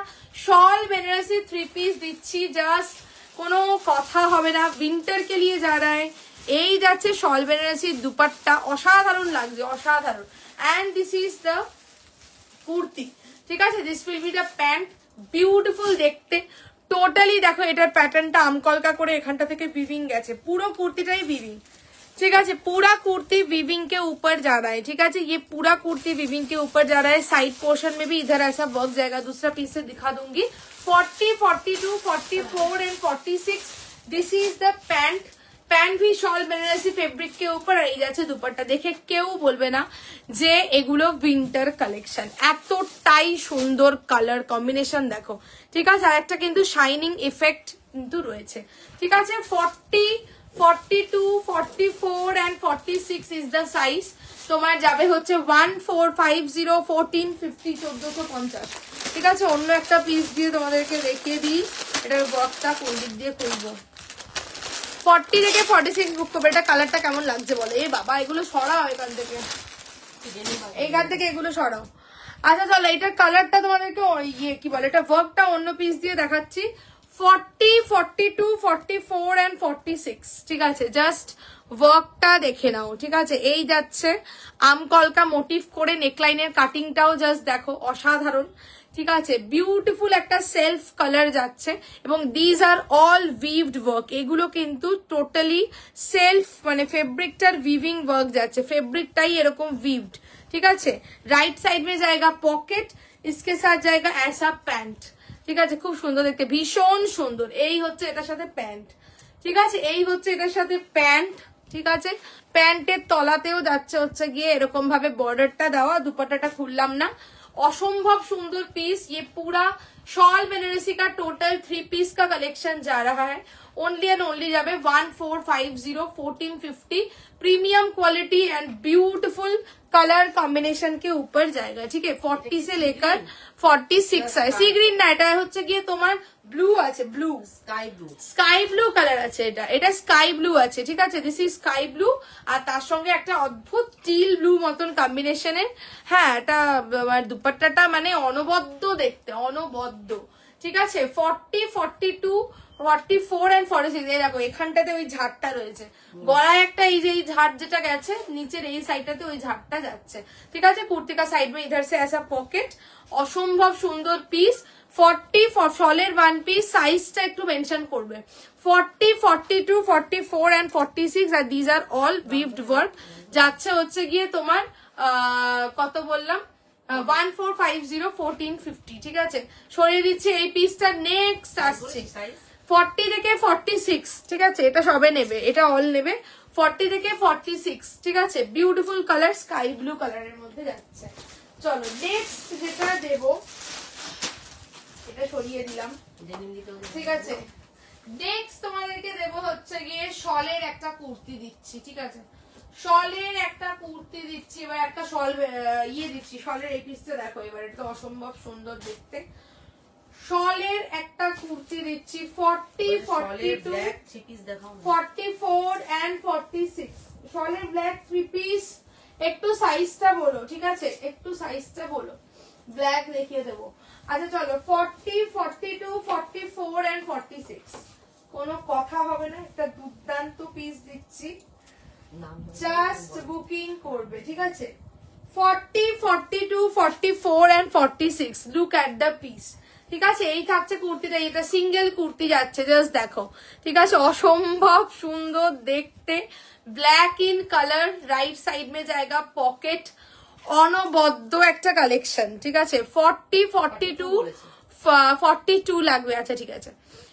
শল বেনারসি 3 পিস দিচ্ছি, জাস্ট কোনো কথা হবে না। উইন্টার কে লিয়ে যা রা है, এই যাচ্ছে শল বেনারসির দুপাট্টা, অসাধারণ লাগছে, অসাধারণ। And this is the kurti, ঠিক আছে, this will be the pant, beautiful দেখতে। টোটালি দেখো এটার প্যাটার্নটা আমকলকা করে এখানটা থেকে विविंग গেছে, পুরো কুর্তিটাই विविंग, ठीक है, पूरा कुर्ती विविंग के ऊपर जा रहा है, ठीक है, ये पूरा कुर्ती विविंग के ऊपर जा रहा है। साइड पोर्शन में भी इधर ऐसा वर्क जाएगा, दूसरा पीस से दिखा दूंगी। 40, 42, 44 and 46, this is the pant. Pant भी शॉल बेनारसी फैब्रिक के ऊपर এই যাচ্ছে দুপাট্টা, দেখে কেউ বলবে না যে এগুলো উইন্টার কালেকশন, এতটাই সুন্দর কালার কম্বিনেশন দেখো, ঠিক আছে। আর একটা কিন্তু শাইনিং এফেক্ট কিন্তু রয়েছে, ঠিক আছে। 40, 42, 44 and 46 is the size। তোমার যাবে হচ্ছে 1450, 1450, 1450, ঠিক আছে। অন্য একটা পিস দিয়ে তোমাদেরকে দেখিয়ে দিই, এটার বক্সটা কোন দিক দিয়ে খুলবো। 40 থেকে 46 বুক করবে। এটা কালারটা কেমন লাগছে বলো? এই বাবা এগুলো সরাও এখান থেকে, এইখান থেকে এগুলো সরাও। আচ্ছা চলো এটার কালারটা তোমাদেরকে ইয়ে কি বলে, এটা ওয়ার্কটা অন্য পিস দিয়ে দেখাচ্ছি। 40, 42, 44 and 46, ঠিক আছে, জাস্ট ওয়ার্কটা দেখে নাও, ঠিক আছে। এই যাচ্ছে আমকলকা মোটিভ করে, নেকলাইনের কাটিংটাও জাস্ট দেখো, অসাধারণ, ঠিক আছে, বিউটিফুল একটা সেলফ কালার যাচ্ছে। এবং these are all weaved work, এগুলো কিন্তু টোটালি সেলফ মানে ফেব্রিকটার উইভিং ওয়ার্ক যাচ্ছে, ফেব্রিকটাই এরকম উইভড, ঠিক আছে। রাইট সাইড में जाएगा पॉकेट, इसके साथ जाएगा ऐसा पैंट, ঠিক আছে, খুব সুন্দর দেখতে, ভীষণ সুন্দর। এই হচ্ছে এটার সাথে প্যান্ট, ঠিক আছে, এই হচ্ছে এটার সাথে প্যান্ট, ঠিক আছে। প্যান্টের তলাতেও যাচ্ছে হচ্ছে গিয়ে এরকম ভাবে বর্ডারটা দেওয়া, দুপাট্টাটা খুললাম না, असंभव सुंदर पीस। ये पूरा शॉल बेनारसी का टोटल 3 पीस का कलेक्शन जा रहा है, ओनली एंड ओनली जाबे 1450, 1450, premium quality and beautiful colour combination के ऊपर जाएगा, ठीक है। 40 से लेकर 46 है। सी ग्रीन ना এটা হচ্ছে গিয়ে তোমার ব্লু আছে, ব্লু স্কাই ব্লু কালার আছে, এটা স্কাই ব্লু আছে, ঠিক আছে, দিস ইজ স্কাই ব্লু। আর তার সঙ্গে একটা অদ্ভুত টিল ব্লু মতন কম্বিনেশনের, হ্যাঁ এটা দুপাট্টাটা মানে অনবদ্য দেখতে, অনবদ্য, ঠিক আছে। 40, 42, 44 and 46, এই দেখো এখানটাতে ওই ঝাড়টা রয়েছে, গলায় একটা এই যে এই ঝাড় যেটা গেছে নিচের এই সাইডটাতে ওই ঝাড়টা যাচ্ছে, ঠিক আছে। কুর্তি কা সাইড में इधर से ऐसा पॉकेट, অসম্ভব সুন্দর পিস। 40 শলের 1 পিস, সাইজটা একটু মেনশন করবে। 40, 42, 44 and 46, আর these are all weaved work যাচ্ছে হচ্ছে গিয়ে তোমার কত বললাম, 1450, 1450, ঠিক আছে। সরিয়ে দিচ্ছি এই পিসটা। নেক্সট আসছে 40 থেকে 46, ঠিক আছে, এটা সবে নেবে, এটা অল নেবে। 40 থেকে 46, ঠিক আছে, বিউটিফুল কালার, স্কাই ব্লু কালারের মধ্যে যাচ্ছে। চলো নেক্সট যেটা দেবো, এটা সরিয়ে দিলাম, ঠিক আছে। নেক্সট তোমাদেরকে দেবো হচ্ছে গিয়ে শলের একটা কুর্তি দিচ্ছি, ঠিক আছে, শলের একটা কুর্তি দিচ্ছি। এবার একটা শল দিচ্ছি, শলের এই পিসটা দেখো, এবার এটা অসম্ভব সুন্দর দেখতে। শলের একটা কুর্তি দিচ্ছি 40, 42, 44 and 46। শলের black 3 piece. একটু সাইজটা বলো, ঠিক আছে, একটু সাইজটা বলো, ব্ল্যাক দেখিয়ে দেবো। আচ্ছা চলো 40, 42, 44 and 46, কোনো কথা হবে না, একটা দুর্দান্ত পিস দিচ্ছি, জাস্ট বুকিং করবে, ঠিক আছে। 40, 42, 44 and 46, look at the piece, ঠিক আছে। এই থাকছে কুর্তিটা, এটা সিঙ্গেল কুর্তি যাচ্ছে, জাস্ট দেখো, ঠিক আছে, অসম্ভব সুন্দর দেখতে, black in colour, right side মে জায়গা, পকেট, অনবদ্য একটা কালেকশন, ঠিক আছে। 40, 42, 42 লাগবে, আচ্ছা ঠিক আছে,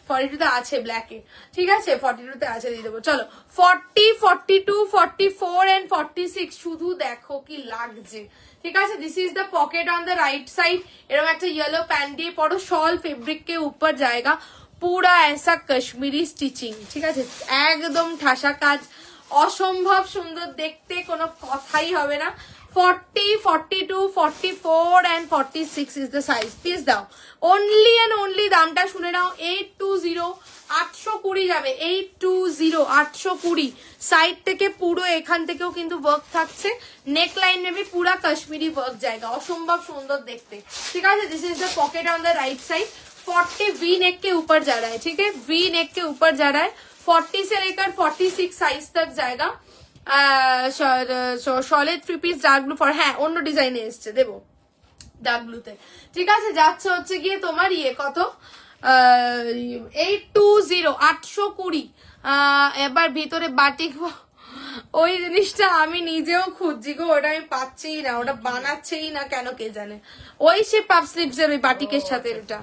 42 তে আছে ব্ল্যাকে, ঠিক আছে, 42 তে আছে, দিয়ে দেবো। চলো 40, 42, 44 and 46, শুধু দেখো কি লাগছে, ঠিক আছে। This is the pocket on the right side, এরকম একটা ইয়েলো প্যান্ট দিয়ে পরো, শল ফেব্রিক के ऊपर जाएगा, पूरा ऐसा कश्मीरी स्टिचिंग, ঠিক আছে, একদম ঠাসা কাজ, অসম্ভব সুন্দর দেখতে, কোনো কথাই হবে না। 40, 42, 44 and 46 is the size. Please দাও, only and only দামটা শুনে নাও, 820, 820 যাবে, 820, 820। সাইড থেকে পুরো এখান থেকেও কিন্তু ওয়ার্ক থাকছে, নেক লাইন में भी पूरा कश्मीरी वर्क जाएगा, অসম্ভব সুন্দর দেখতে, ঠিক আছে। This is the pocket on the right side, 40 V neck के ऊपर जा रहा है, ठीक है, वी नेक के ऊपर जा रहा है, 40 से लेकर 46 साइज तक जाएगा। শলের 3 পিস ডার্ক ব্লু, ফর হ্যাঁ অন্য ডিজাইনে এসছে, দেবো ডার্ক ব্লুতে, ঠিক আছে। যাচ্ছে হচ্ছে গিয়ে তোমার ইয়ে কত, 820, 820। এবার ভিতরে বাটিক, ওই জিনিসটা আমি নিজেও খুঁজছি গো, ওটা আমি পাচ্ছি না, ওটা বানাচ্ছেই না কেন কে জানে, ওই সে পাপ স্লিপস এর ওই বাটিকের সাথে এটা।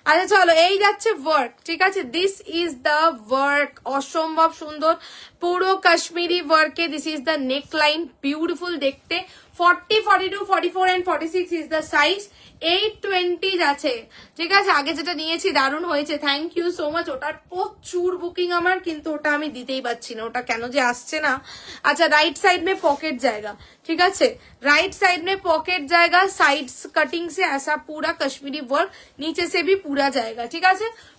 আচ্ছা চলো, এই যাচ্ছে ওয়ার্ক, ঠিক আছে, দিস ইজ দ্য ওয়ার্ক, অসম্ভব সুন্দর, পুরো কাশ্মীরি ওয়ার্কে, this is the neckline, beautiful দেখতে। 40, 42, 44 and 46 ইজ দ্য সাইজ, 820 আছে, ঠিক আছে। আগে যেটা নিয়েছি দারুণ হয়েছে, থ্যাংক ইউ সো মাচ, ওটার প্রচুর বুকিং আমার, কিন্তু ওটা আমি দিতেই পারছি না, ওটা কেন যে আসছে না। আচ্ছা রাইট साइड में पॉकेट जाएगा, ठीक है, राइट साइड में पॉकेट जाएगा, साइड कटिंग से ऐसा पूरा कश्मीरी वर्क, नीचे से भी पूरा जाएगा, ठीक है।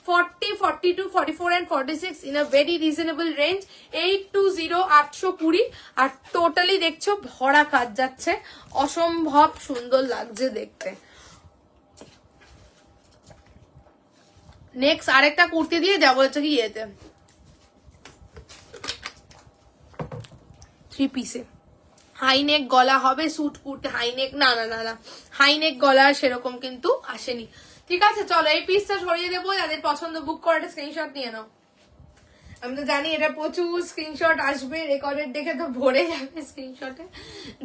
40, 42, 44 and 46 in a very reasonable range, 820, 820। R totally দেখছো ভরা কাজ যাচ্ছে, অসম্ভব সুন্দর লাগছে দেখতে। নেক্সট আরেকটা কুর্তি দিয়ে যাবো হচ্ছে কি ইয়েতে, 3 পিসে হাইনেক গলা হবে, স্যুট কুর্তি হাইনেক, না না না না, হাইনেক গলা সেরকম কিন্তু আসেনি, ঠিক আছে। চলো এই পিসটা সরিয়ে দেবো, যাদের পছন্দ বুক করে স্ক্রিনশট নিয়ে নাও। আমি তো জানি এটা প্রচুর স্ক্রিনশট আসবে, রেকর্ডেড দেখে তো ভরে যাবে স্ক্রিনশটে,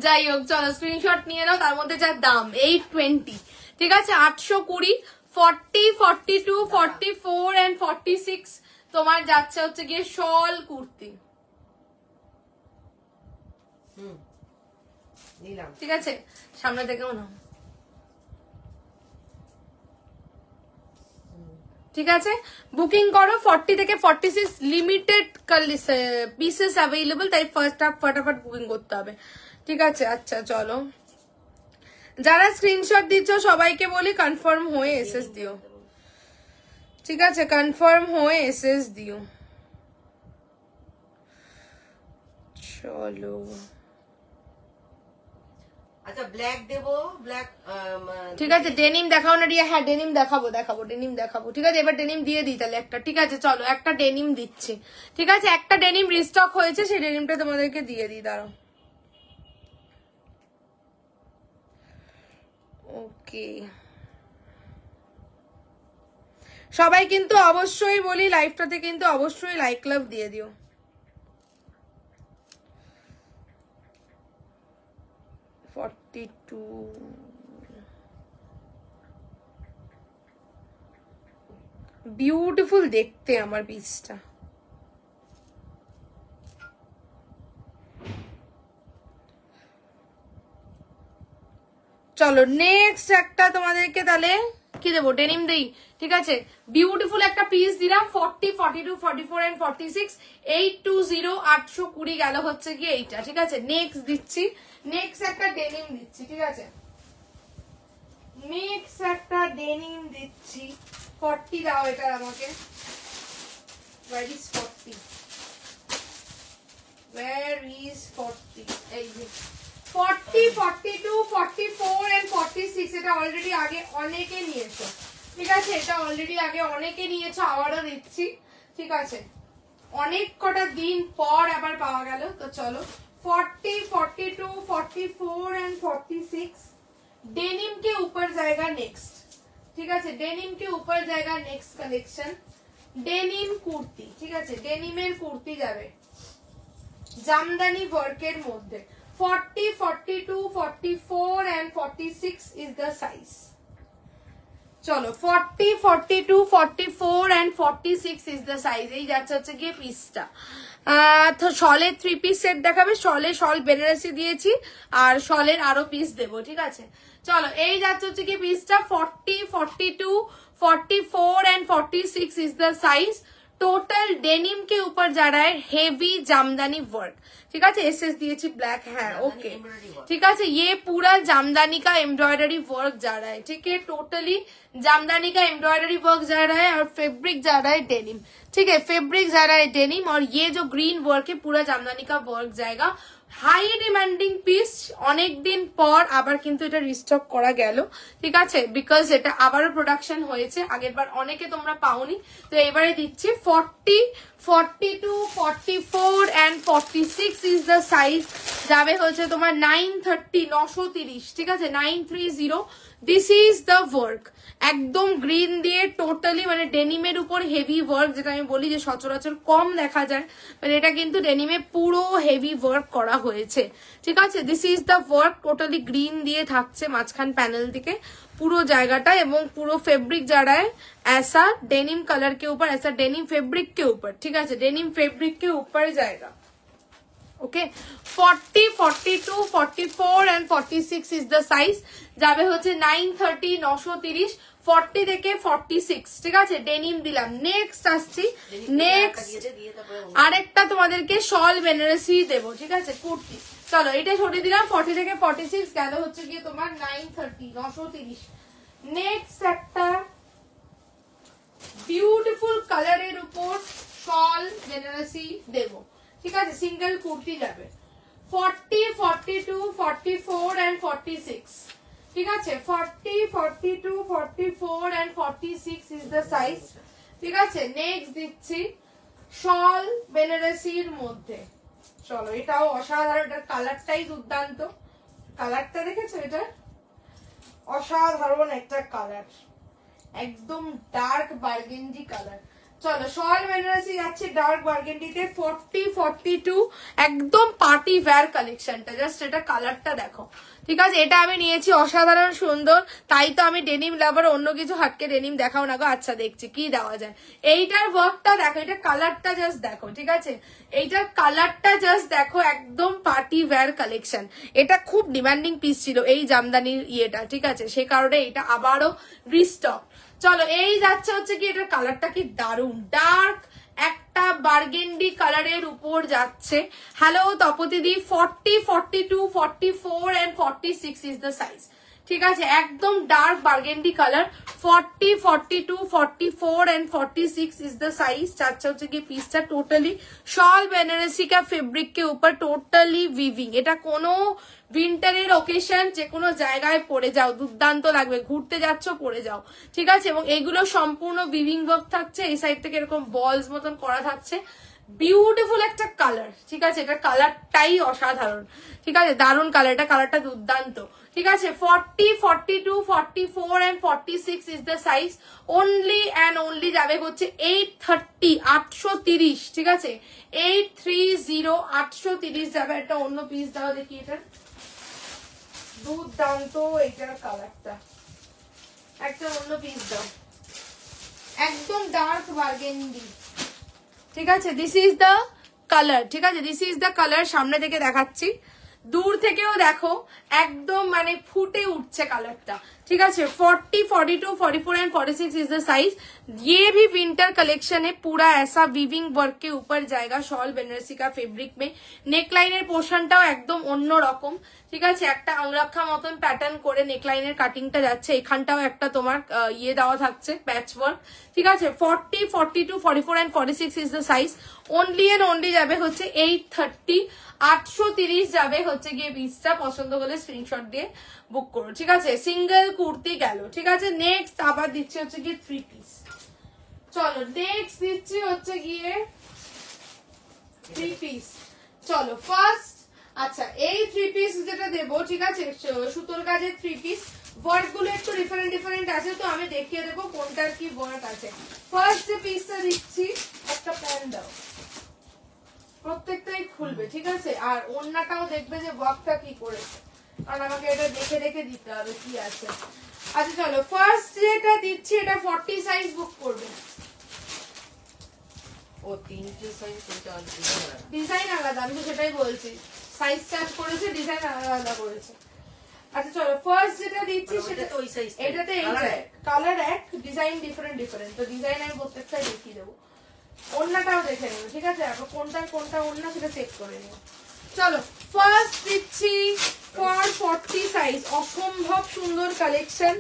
যাই হোক চলো স্ক্রিনশট নিয়ে নাও। তার মধ্যে যার দাম 820, ঠিক আছে, 820, 40, 42, 44 and 46 তোমার যাচ্ছে হচ্ছে গিয়ে শল কুর্তি, ঠিক আছে, সামনে থেকেও নাও, ঠিক আছে। বুকিং করো, 40 থেকে 46 লিমিটেড পিসেস অ্যাভেলেবল, তাই ফার্স্ট হাফ ফটাফট বুকিং করতে হবে, ঠিক আছে। আচ্ছা চলো, যারা স্ক্রিনশট দিচ্ছ সবাইকে বলি কনফার্ম হয়ে এসএস দিও, ঠিক আছে, কনফার্ম হয়ে এসএস দিও। চলো আচ্ছা ব্ল্যাক দেবো, ব্ল্যাক, ঠিক আছে, ডেনিম দেখাও না রিয়া, হ্যাঁ ডেনিম দেখাবো, ডেনিম দেখাবো, ঠিক আছে। এবার ডেনিম দিয়ে দিই তাহলে একটা, ঠিক আছে। চলো একটা ডেনিম দিচ্ছি, ঠিক আছে, একটা ডেনিম রিস্টক হয়েছে, সেই ডেনিমটা তোমাদেরকে দিয়ে দিই, দাঁড়াও। ওকে, সবাই কিন্তু অবশ্যই বলি লাইভটাতে কিন্তু অবশ্যই লাইক লাভ দিয়ে দিও। বিউটিফুল দেখতে আমার পিসটা, চলো নেক্সট একটা তোমাদেরকে তাহলে কি দেবো, ডেনিম দেই, ঠিক আছে। বিউটিফুল একটা পিস দিলাম 40, 42, 44 এন্ড 46, 820, 820 গেল হচ্ছে কি এইটা, ঠিক আছে। নেক্সট দিচ্ছি, নেক্সট একটা ডেনিম দিচ্ছি, ঠিক আছে। নেক্সট একটা ডেনিম দিচ্ছি 40 দাও এটা আমাকে। Where is 40? Where is 40? এই যে 40, 42, 44 and 46 এটা অলরেডি আগে অনেকে নিয়েছো, ঠিক আছে। এটা অলরেডি আগে অনেকে নিয়েছো, আবারও দিচ্ছি, ঠিক আছে। অনেক কটা দিন পর আবার পাওয়া গেল। তো চলো 40, 42, 44 and 46 डेनिम के ऊपर जाएगा नेक्स्ट, ठीक है। डेनिम के ऊपर जाएगा नेक्स्ट कलेक्शन डेनिम कुर्ती, ठीक है। डेनिमेर कुर्ती जाबे জামদানি ওয়ার্কের মধ্যে 40, 42, 44 and 46 is the size। চলো 40, 42, 44 and 46 is the size। এই যাচ্ছে হচ্ছে গিয়ে পিসটা। তো শলের 3 পিস সেট দেখাবে, শলে শল বেনারসি দিয়েছি আর শলের আরো পিস দেবো, ঠিক আছে। চলো এই যাচ্ছে হচ্ছে গিয়ে পিসটা 40, 42, 44 and 46 is the size। Total denim के ऊपर जा रहा है हेवी जामदानी वर्क, ठीक है। एसएस दिए ब्लैक है, ओके, ठीक है। ये पूरा जामदानी का एम्ब्रॉयडरी वर्क जा रहा है, ठीक है। टोटली जामदानी का एम्ब्रॉयडरी वर्क जा रहा है और फैब्रिक जा रहा है डेनिम, ठीक है। फैब्रिक जा रहा है डेनिम और ये जो ग्रीन वर्क है पूरा जामदानी का वर्क जाएगा। হাই ডিমান্ডিং পিস, অনেক দিন পর আবার কিন্তু এটা রিস্টক করা গেল, ঠিক আছে। বিকজ এটা আবারও প্রোডাকশন হয়েছে, আগেরবার অনেকে তোমরা পাওনি, তো এবারে দিচ্ছি 40, 42, 44 and 46 ইজ দ্য সাইজ। যাবে হচ্ছে তোমার 930, 930, ঠিক আছে, 930। দিস ইজ দ্য ওয়ার্ক, একদম গ্রিন দিয়ে টোটালি মানে ডেনিমের উপর হেভি ওয়ার্ক, যেটা আমি বলি যে সচরাচর কম দেখা যায়, মানে এটা কিন্তু ডেনিমে পুরো হেভি ওয়ার্ক করা হয়েছে, ঠিক আছে। This is the work, totally green দিয়ে থাকছে মাঝখান প্যানেল থেকে পুরো জায়গাটা, এবং পুরো ফেব্রিক जा रहा है ऐसा डेनिम कलर के ऊपर, ऐसा डेनिम फैब्रिक के ऊपर, ठीक है। डेनिम फैब्रिक के ऊपर जाएगा, okay. 40, 42, 44 and 46 is the size। যাবে হচ্ছে 930, 930, 40 থেকে 46, ঠিক আছে। ডেনিম দিলাম। নেক্সট আসছি, নেক্সট আরেকটা তোমাদেরকে শল বেনারসি দেবো, ঠিক আছে, কুর্তি। চলো এটা সরিয়ে দিলাম, 40 থেকে 46 গেল হচ্ছে গিয়ে তোমার 930, 930। নেক্সট একটা বিউটিফুল কালারের উপর শল বেনারসি দেবো, ঠিক আছে। সিঙ্গেল কুর্তি যাবে 40, 42, 44 and 46, ঠিক আছে। 40, 42, 44 and 46 is the size, ঠিক আছে। নেক্সট দিচ্ছি শল বেনারসির মধ্যে। চলো এটাও অসাধারণ, এটার কালারটাই দুর্দান্ত। কালারটা দেখেছো, এটা অসাধারণ একটা কালার, একদম ডার্ক বার্গেন্ডি কালার। চলো শল বেনারসি যাচ্ছে ডার্ক বার্গেন্ডিতে 40, 42, একদম পার্টি ওয়্যার কালেকশনটা। জাস্ট এটা কালারটা দেখো, ঠিক আছে। এটা আমি নিয়েছি, অসাধারণ সুন্দর, তাই তো আমি ডেনিম লাভার, অন্য কিছু হাটকে ডেনিম দেখাও না গো। আচ্ছা দেখছি কি দেওয়া যায়। এইটার ওয়ার্কটা দেখো, এটা কালারটা জাস্ট দেখো, ঠিক আছে। এইটার কালারটা জাস্ট দেখো, একদম পার্টি ওয়্যার কালেকশন। এটা খুব ডিমান্ডিং পিস ছিল এই জামদানির ইয়েটা, ঠিক আছে, সে কারণে এটা আবারও রিস্টক। চলো এই যাচ্ছে হচ্ছে কি, এটার কালারটা কি দারুন, ডার্ক একটা বার্গেন্ডি কালারের উপর যাচ্ছে। Hello তপতিদি, 40, 42, 44 and 46 is the size, ঠিক আছে। একদম dark burgundy colour 40, 42, 44 and 46 is the size। চাচ্ছে হচ্ছে কি পিসটা টোটালি শল বেনারসি কা ফেব্রিক के ऊपर টোটালি উইভিং। এটা কোনো উইন্টারের ওকেশন যে কোনো জায়গায় পরে যাও, দুর্দান্ত লাগবে, ঘুরতে যাচ্ছ পরে যাও, ঠিক আছে। এবং এইগুলো সম্পূর্ণ উইভিং ওয়ার্ক থাকছে, এই সাইড থেকে এরকম বলস মতন করা থাকছে। বিউটিফুল একটা কালার, ঠিক আছে। এটা কালারটাই অসাধারণ, ঠিক আছে, দারুণ কালার, এটা কালারটা দুর্দান্ত, ঠিক আছে। 40, 42, 44 and 46 is the size। only and only যাবে হচ্ছে 830, 830, ঠিক আছে। 830, 830 যাবে। একটা অন্য পিস দাও দেখি, এটা দুর্দান্ত, এইটার কালারটা একটা অন্য পিস দাও, একদম ডার্ক বার্গেন্ডি, ঠিক আছে। দিস ইজ দ্য কালার, ঠিক আছে, দিস ইজ দ্য কালার। সামনে থেকে দেখাচ্ছি, দূর থেকেও দেখো একদম মানে ফুটে উঠছে কালারটা, ঠিক আছে। 40, 42, 44 एंड 46 इज द साइज। ये भी विंटर कलेक्शन है, पूरा ऐसा वीविंग वर्क के ऊपर जाएगा, शॉल बेनारसी का फैब्रिक में। नेकलाइনের পোর্শনটাও একদম অন্য রকম, ঠিক আছে। একটা আংরাক্ষা মতন প্যাটার্ন করে নেকলাইনের কাটিংটা যাচ্ছে, এখানটাও একটা তোমার ইয়ে দেওয়া থাকছে প্যাচ ওয়ার্ক, ঠিক আছে। 40, 42, 44 and 46 is the size. Only and only যাবে হচ্ছে 830, 830 যাবে হচ্ছে গিয়ে পিসটা। পছন্দ হলে স্ক্রিনশট দিয়ে বুক করো, ঠিক আছে। সিঙ্গেল কুর্তি গেল, ঠিক আছে। নেক্সট আবার দিচ্ছি হচ্ছে গিয়ে 3 পিস। চলো নেক্সট দিচ্ছি হচ্ছে গিয়ে 3 পিস। চলো ফার্স্ট, আচ্ছা এই 3 পিস যেটা দেবো, ঠিক আছে, সুতোর কাজের 3 পিস। ওয়ার্ক গুলো একটু ডিফারেন্ট ডিফারেন্ট আছে, তো আমি দেখিয়ে দেবো কোনটার কি ওয়ার্ক আছে। ফার্স্ট যে পিসটা দিচ্ছি, একটা প্যান দাও, প্রত্যেকটাই খুলবে, ঠিক আছে। আর ওন্নাটাও দেখবে যে ওয়ার্কটা কি করেছে, কারণ আমাকে এটা দেখে দেখে দিতে হবে কি আছে। আচ্ছা চলো ফার্স্ট যেটা দিচ্ছি, এটা 40 সাইজ বুক করবে। ও তিনটে সাইজ, ডিজাইন আলাদা, আমি তো সেটাই বলছি, সাইজ চার্জ করেছে, ডিজাইন আলাদা করেছে। আচ্ছা চলো ফার্স্ট যেটা দিচ্ছি সেটা তো ওই সাইজ, এটাতে এই কালার এক, ডিজাইন ডিফারেন্ট ডিফারেন্ট, তো ডিজাইন আমি প্রত্যেকটাই দেখিয়ে দেবো। ওন্নাটাও দেখে নেবো, ঠিক আছে। এখন কোনটা ওন্না সেটা চেক করে নেবো। চলো ফার্স্ট দিচ্ছি ফর 40 সাইজ, অসম্ভব সুন্দর কালেকশন,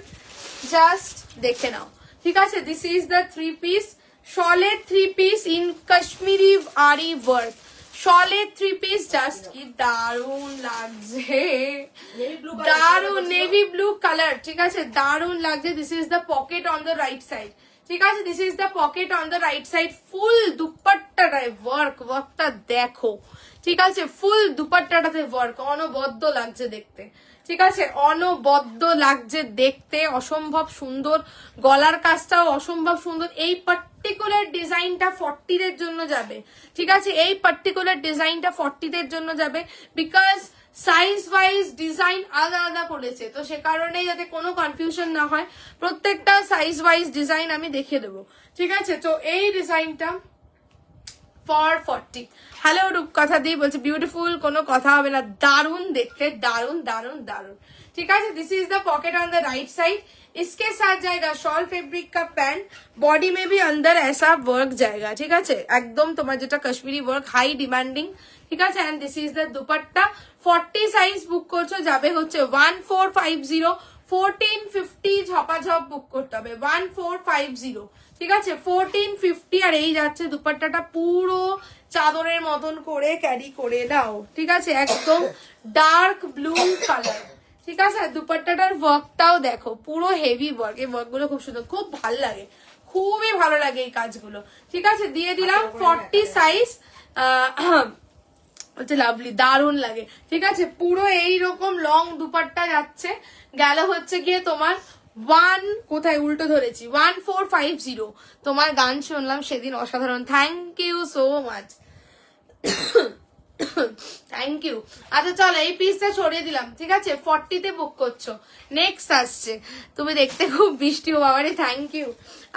জাস্ট দেখে নাও, ঠিক আছে। দিস ইজ দ্য 3 পিস, শলের 3 piece in Kashmiri aari work, শলের 3 piece. Just কি দারুন লাগছে, দারুন নেভি ব্লু কালার, ঠিক আছে, দারুন লাগছে। This is the pocket on the right side, ঠিক আছে। This is the pocket on the right side. Full দুপাট্টাটায় ওয়ার্কটা দেখো, ঠিক আছে। ফুল দুপাট্টাটাতে ওয়ার্ক, অনবদ্য লাগছে দেখতে, ঠিক আছে, অনবদ্য লাগছে দেখতে, অসম্ভব সুন্দর। গলার কাজটাও অসম্ভব সুন্দর। এই পার্টিকুলার ডিজাইনটা 40 দের জন্য যাবে, ঠিক আছে। এই পার্টিকুলার ডিজাইনটা 40 দের জন্য যাবে, বিকজ সাইজ ওয়াইজ ডিজাইন আলাদা আলাদা করেছে, তো সে কারণেই যাতে কোনো কনফিউশন না হয়, প্রত্যেকটা সাইজ ওয়াইজ ডিজাইন আমি দেখিয়ে দেবো, ঠিক আছে। তো এই ডিজাইনটা ফর 40। হ্যালো রূপকথা দিয়ে বলছে বিউটিফুল, কোনো কথা হবে না, দারুন দেখতে, দারুন দারুন দারুন, ঠিক আছে। This is the pocket on the right side. इसके साथ जाएगा शॉल फैब्रिक का पैंट, बॉडी में भी अंदर ऐसा वर्क जाएगा, ठीक है, एकदम तुम्हारा যেটা কাশ্মীরি ওয়ার্ক, হাই ডিমান্ডিং, ঠিক আছে। And this is the dupatta. 40 size book করছো, যাবে হচ্ছে 1450, 1450 ঝপাঝপ বুক করতে হবে, 1450, ঠিক আছে, 1450। আর এই যাচ্ছে দুপাট্টাটা পুরো চাদরের মতন করে ক্যারি করে দাও, ঠিক আছে, একদম ডার্ক ব্লু কালার, ঠিক আছে। দুপাট্টাটার ওয়ার্কটাও দেখো, পুরো হেভি ওয়ার্ক, এই ওয়ার্ক গুলো খুব সুন্দর, খুব ভালো লাগে, খুবই ভালো লাগে এই কাজগুলো, ঠিক আছে। দিয়ে দিলাম 40 সাইজ, হচ্ছে লাভলি, দারুণ লাগে, ঠিক আছে। পুরো এইরকম লং দুপাট্টা যাচ্ছে, গেল হচ্ছে গিয়ে তোমার কোথায় উল্টো ধরেছি, 1450। তোমার গান শুনলাম সেদিন, অসাধারণ, thank you so much, thank you. আচ্ছা চলো এই পিসটা ছড়িয়ে দিলাম, ঠিক আছে। 40 তে বুক করছো। নেক্সট আসছে, তুমি দেখতে খুব বৃষ্টি ও বাবারে, থ্যাংক ইউ।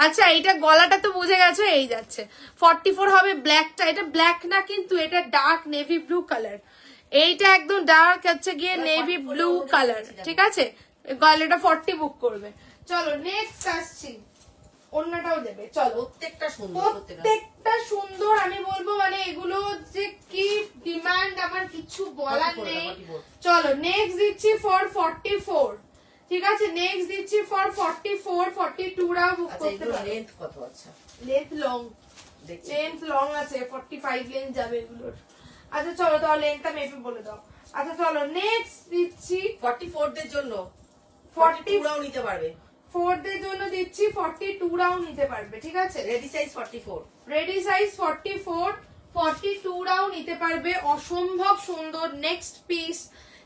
আচ্ছা এইটা গলাটা তো বুঝে গেছো, এই যাচ্ছে 44 হবে ব্ল্যাকটা। এটা ব্ল্যাক না কিন্তু, এটা ডার্ক নেভি ব্লু কালার, এইটা একদম ডার্ক হচ্ছে গিয়ে নেভি ব্লু কালার, ঠিক আছে। গলাটা 40 বুক করবে। চলো নেক্সট আসছি, অন্যটাও দেবে, চলো। প্রত্যেকটা সুন্দর, আমি বলবো মানে এগুলো যে কি ডিমান্ড, আমার কিছু বলার নেই। চলো নেক্সট দিচ্ছি ফর 44, ঠিক আছে। নেক্সট দিচ্ছি ফর 44, 42 রাও বুক করতে পারো। লেন্থ কত আছে? লেন্থ লং আছে, 45 লেন্থ যাবে এগুলোর। আচ্ছা চলো তাহলে লেন্থটা মেপে বলে দাও। আচ্ছা চলো নেক্সট দিচ্ছি 44 দের জন্য, 42 রাও নিতে পারবে। 4 দের জন্য দিচ্ছি 42 রাও নিতে পারবে, ঠিক আছে। রেডি সাইজ 44, রেডি সাইজ 44, 42 রাও নিতে পারবে, অসম্ভব সুন্দর। नेक्स्ट पीस,